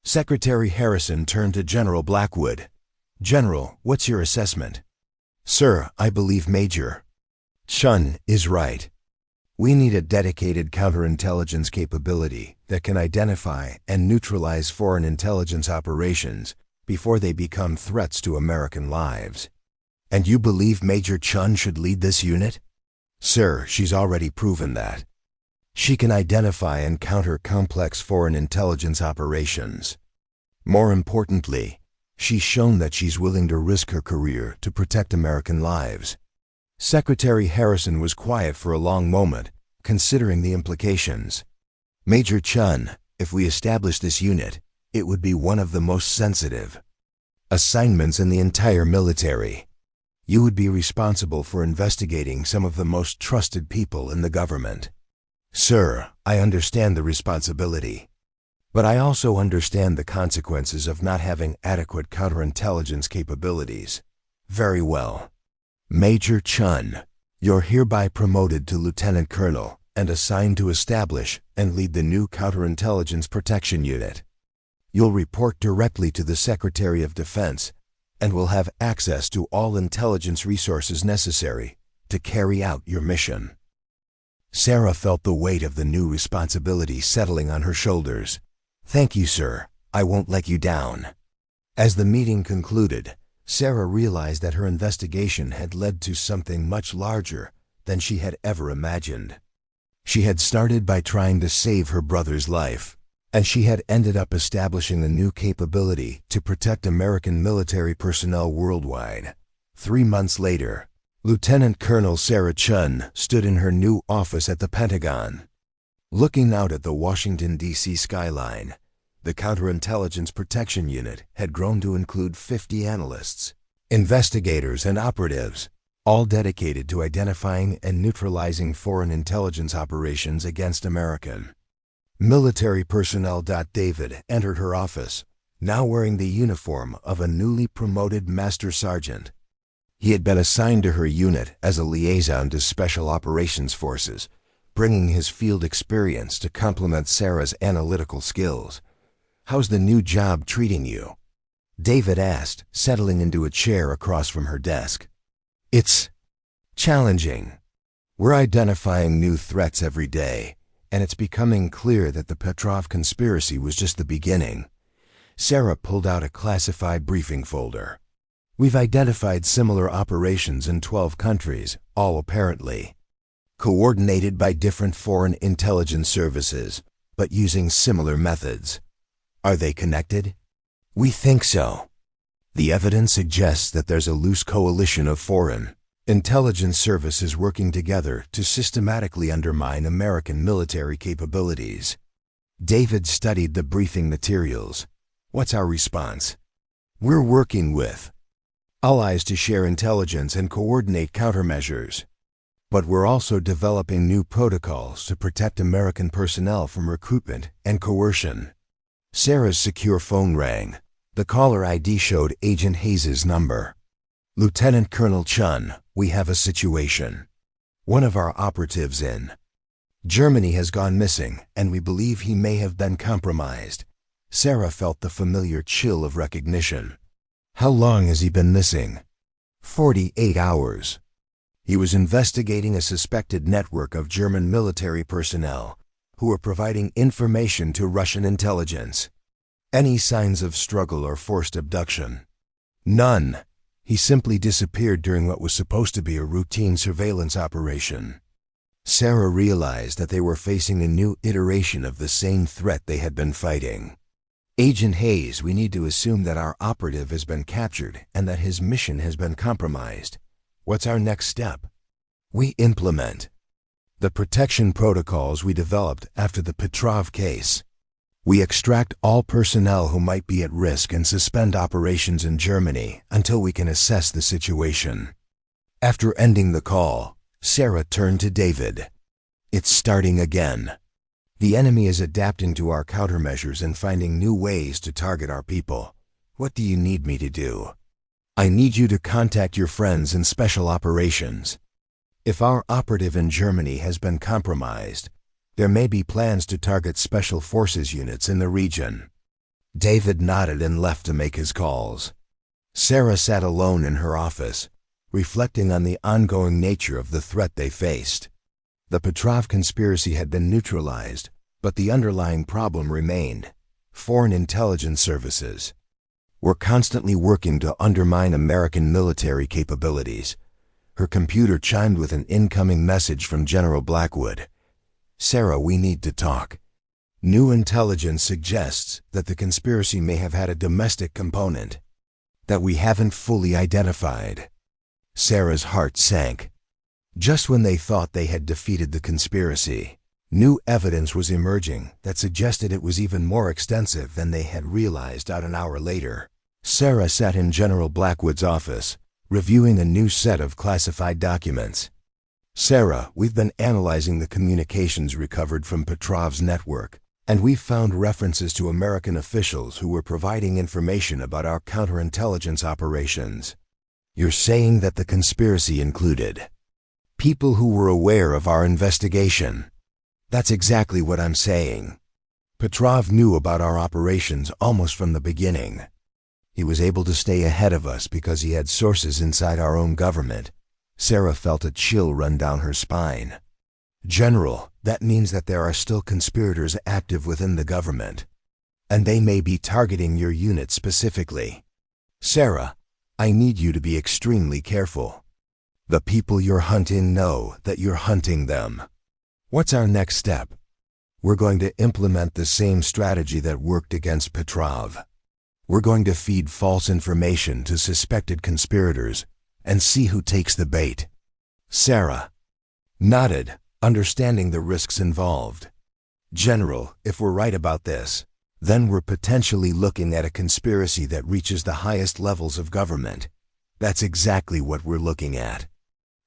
Secretary Harrison turned to General Blackwood. General, what's your assessment? Sir, I believe Major Chen is right. We need a dedicated counterintelligence capability that can identify and neutralize foreign intelligence operations before they become threats to American lives. And you believe Major Chen should lead this unit? Sir, she's already proven that. She can identify and counter complex foreign intelligence operations. More importantly, she's shown that she's willing to risk her career to protect American lives. Secretary Harrison was quiet for a long moment, considering the implications. Major Chen, if we establish this unit, it would be one of the most sensitive assignments in the entire military. You would be responsible for investigating some of the most trusted people in the government. Sir, I understand the responsibility. But I also understand the consequences of not having adequate counterintelligence capabilities. Very well. Major Chen, you're hereby promoted to Lieutenant Colonel and assigned to establish and lead the new Counterintelligence Protection Unit. You'll report directly to the Secretary of Defense and will have access to all intelligence resources necessary to carry out your mission. Sarah felt the weight of the new responsibility settling on her shoulders. Thank you, sir. I won't let you down. As the meeting concluded, Sarah realized that her investigation had led to something much larger than she had ever imagined. She had started by trying to save her brother's life, and she had ended up establishing a new capability to protect American military personnel worldwide. 3 months later, Lieutenant Colonel Sarah Chen stood in her new office at the Pentagon. Looking out at the Washington, D.C. skyline, the Counterintelligence Protection Unit had grown to include 50 analysts, investigators, and operatives, all dedicated to identifying and neutralizing foreign intelligence operations against American military personnel. David entered her office, now wearing the uniform of a newly promoted Master Sergeant. He had been assigned to her unit as a liaison to Special Operations Forces, bringing his field experience to complement Sarah's analytical skills. "How's the new job treating you?" David asked, settling into a chair across from her desk. "It's challenging. We're identifying new threats every day, and it's becoming clear that the Petrov conspiracy was just the beginning." Sarah pulled out a classified briefing folder. "We've identified similar operations in 12 countries, all apparently coordinated by different foreign intelligence services, but using similar methods. Are they connected?" "We think so. The evidence suggests that there's a loose coalition of foreign intelligence services working together to systematically undermine American military capabilities." David studied the briefing materials. "What's our response?" "We're working with allies to share intelligence and coordinate countermeasures. But we're also developing new protocols to protect American personnel from recruitment and coercion." Sarah's secure phone rang. The caller ID showed Agent Hayes' number. "Lieutenant Colonel Chen, we have a situation. One of our operatives in Germany has gone missing, and we believe he may have been compromised." Sarah felt the familiar chill of recognition. "How long has he been missing?" 48 hours. He was investigating a suspected network of German military personnel who were providing information to Russian intelligence. "Any signs of struggle or forced abduction?" "None. He simply disappeared during what was supposed to be a routine surveillance operation." Sarah realized that they were facing a new iteration of the same threat they had been fighting. "Agent Hayes, we need to assume that our operative has been captured and that his mission has been compromised. What's our next step?" "We implement the protection protocols we developed after the Petrov case. We extract all personnel who might be at risk and suspend operations in Germany until we can assess the situation." After ending the call, Sarah turned to David. "It's starting again. The enemy is adapting to our countermeasures and finding new ways to target our people. What do you need me to do?" "I need you to contact your friends in Special Operations. If our operative in Germany has been compromised, there may be plans to target Special Forces units in the region." David nodded and left to make his calls. Sarah sat alone in her office, reflecting on the ongoing nature of the threat they faced. The Petrov conspiracy had been neutralized, but the underlying problem remained: foreign intelligence services were constantly working to undermine American military capabilities. Her computer chimed with an incoming message from General Blackwood. "Sarah, we need to talk. New intelligence suggests that the conspiracy may have had a domestic component that we haven't fully identified." Sarah's heart sank. Just when they thought they had defeated the conspiracy, new evidence was emerging that suggested it was even more extensive than they had realized. An hour later, Sarah sat in General Blackwood's office, reviewing a new set of classified documents. "Sarah, we've been analyzing the communications recovered from Petrov's network, and we've found references to American officials who were providing information about our counterintelligence operations." "You're saying that the conspiracy included people who were aware of our investigation?" "That's exactly what I'm saying. Petrov knew about our operations almost from the beginning. He was able to stay ahead of us because he had sources inside our own government." Sarah felt a chill run down her spine. "General, that means that there are still conspirators active within the government, and they may be targeting your unit specifically." "Sarah, I need you to be extremely careful. The people you're hunting know that you're hunting them. What's our next step? We're going to implement the same strategy that worked against Petrov. We're going to feed false information to suspected conspirators and see who takes the bait. Sarah nodded, understanding the risks involved. General, if we're right about this, then we're potentially looking at a conspiracy that reaches the highest levels of government. That's exactly what we're looking at.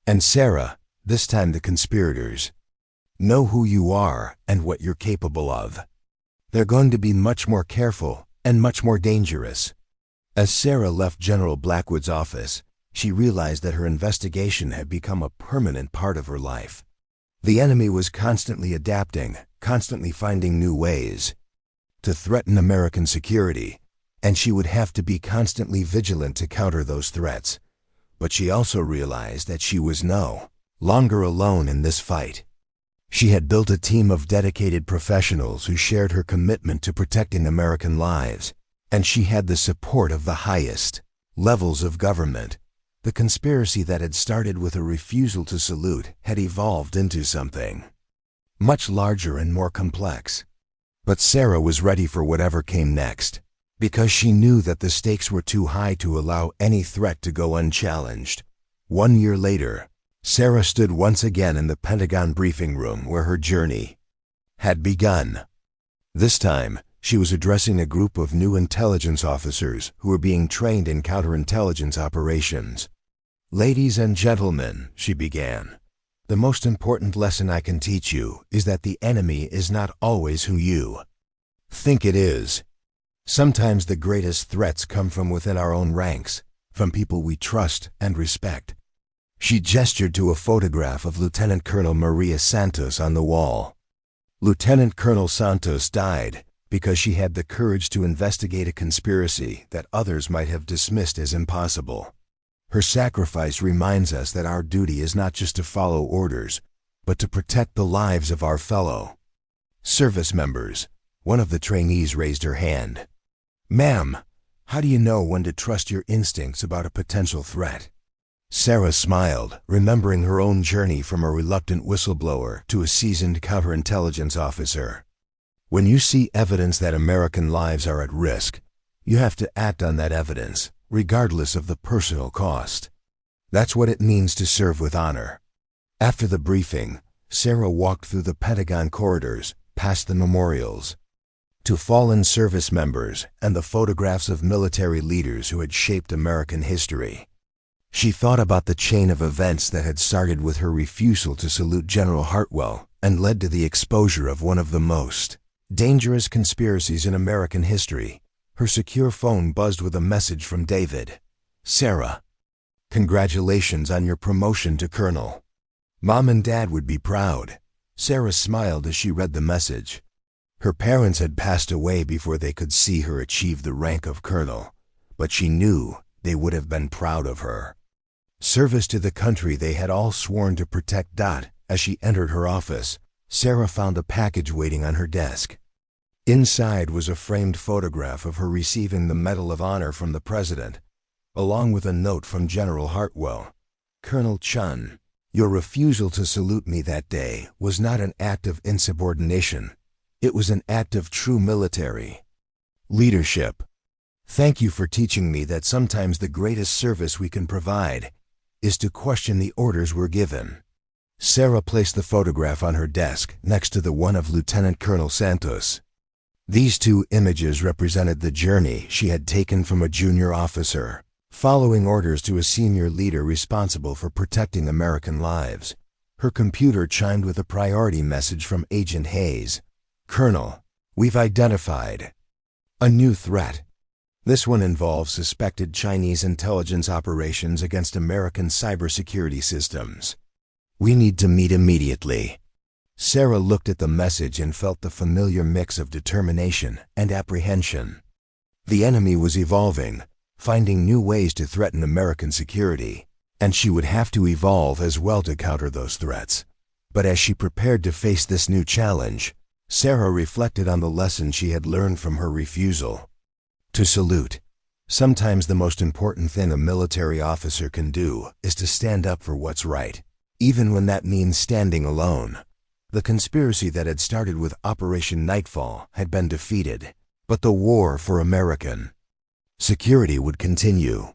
And Sarah, this time the conspirators, know who you are and what you're capable of. They're going to be much more careful and much more dangerous. As Sarah left General Blackwood's office, she realized that her investigation had become a permanent part of her life. The enemy was constantly adapting, constantly finding new ways to threaten American security, and she would have to be constantly vigilant to counter those threats. But she also realized that she was no longer alone in this fight. She had built a team of dedicated professionals who shared her commitment to protecting American lives, and she had the support of the highest levels of government. The conspiracy that had started with a refusal to salute had evolved into something much larger and more complex. But Sarah was ready for whatever came next, because she knew that the stakes were too high to allow any threat to go unchallenged. 1 year later, Sarah stood once again in the Pentagon briefing room where her journey had begun. This time, she was addressing a group of new intelligence officers who were being trained in counterintelligence operations. "Ladies and gentlemen," she began, "the most important lesson I can teach you is that the enemy is not always who you think it is. Sometimes the greatest threats come from within our own ranks, from people we trust and respect." She gestured to a photograph of Lieutenant Colonel Maria Santos on the wall. Lieutenant Colonel Santos died because she had the courage to investigate a conspiracy that others might have dismissed as impossible. Her sacrifice reminds us that our duty is not just to follow orders, but to protect the lives of our fellow service members. One of the trainees raised her hand. "Ma'am, how do you know when to trust your instincts about a potential threat?" Sarah smiled, remembering her own journey from a reluctant whistleblower to a seasoned counterintelligence officer. "When you see evidence that American lives are at risk, you have to act on that evidence, regardless of the personal cost. That's what it means to serve with honor." After the briefing, Sarah walked through the Pentagon corridors, past the memorials to fallen service members and the photographs of military leaders who had shaped American history. She thought about the chain of events that had started with her refusal to salute General Hartwell and led to the exposure of one of the most dangerous conspiracies in American history. Her secure phone buzzed with a message from David. "Sarah, congratulations on your promotion to colonel. Mom and Dad would be proud." Sarah smiled as she read the message. Her parents had passed away before they could see her achieve the rank of colonel, but she knew they would have been proud of her service to the country they had all sworn to protect. As she entered her office, Sarah found a package waiting on her desk. Inside was a framed photograph of her receiving the Medal of Honor from the President, along with a note from General Hartwell. "Colonel Chen, your refusal to salute me that day was not an act of insubordination. It was an act of true military leadership. Thank you for teaching me that sometimes the greatest service we can provide is to question the orders we're given." Sarah placed the photograph on her desk next to the one of Lieutenant Colonel Santos. These two images represented the journey she had taken from a junior officer, following orders, to a senior leader responsible for protecting American lives. Her computer chimed with a priority message from Agent Hayes. "Colonel, we've identified a new threat. This one involves suspected Chinese intelligence operations against American cybersecurity systems. We need to meet immediately." Sarah looked at the message and felt the familiar mix of determination and apprehension. The enemy was evolving, finding new ways to threaten American security, and she would have to evolve as well to counter those threats. But as she prepared to face this new challenge, Sarah reflected on the lesson she had learned from her refusal to salute. Sometimes the most important thing a military officer can do is to stand up for what's right, even when that means standing alone. The conspiracy that had started with Operation Nightfall had been defeated, but the war for American security would continue.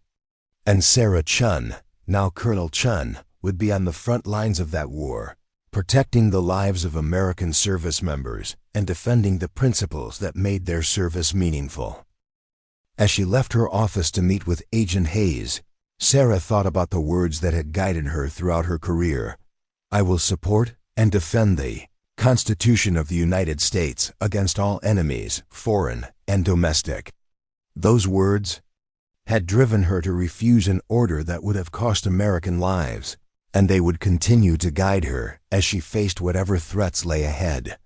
And Sarah Chen, now Colonel Chen, would be on the front lines of that war, protecting the lives of American service members and defending the principles that made their service meaningful. As she left her office to meet with Agent Hayes, Sarah thought about the words that had guided her throughout her career. "I will support and defend the Constitution of the United States against all enemies, foreign and domestic." Those words had driven her to refuse an order that would have cost American lives, and they would continue to guide her as she faced whatever threats lay ahead.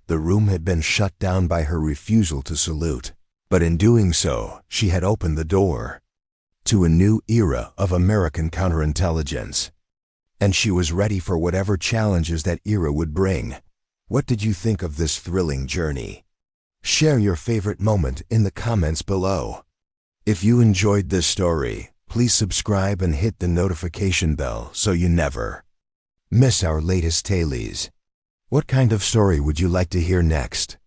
The room had been shut down by her refusal to salute, but in doing so, she had opened the door to a new era of American counterintelligence. And she was ready for whatever challenges that era would bring. What did you think of this thrilling journey? Share your favorite moment in the comments below. If you enjoyed this story, please subscribe and hit the notification bell so you never miss our latest tales. What kind of story would you like to hear next?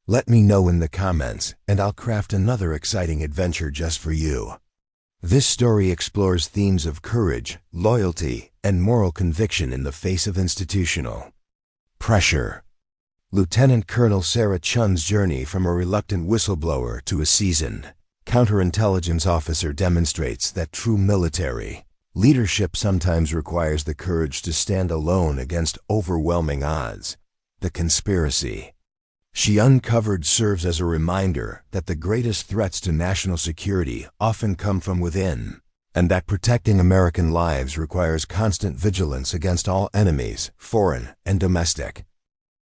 Let me know in the comments, and I'll craft another exciting adventure just for you. This story explores themes of courage, loyalty, and moral conviction in the face of institutional pressure. Lieutenant Colonel Sarah Chen's journey from a reluctant whistleblower to a seasoned counterintelligence officer demonstrates that true military leadership sometimes requires the courage to stand alone against overwhelming odds. The conspiracy she uncovered serves as a reminder that the greatest threats to national security often come from within, and that protecting American lives requires constant vigilance against all enemies, foreign and domestic.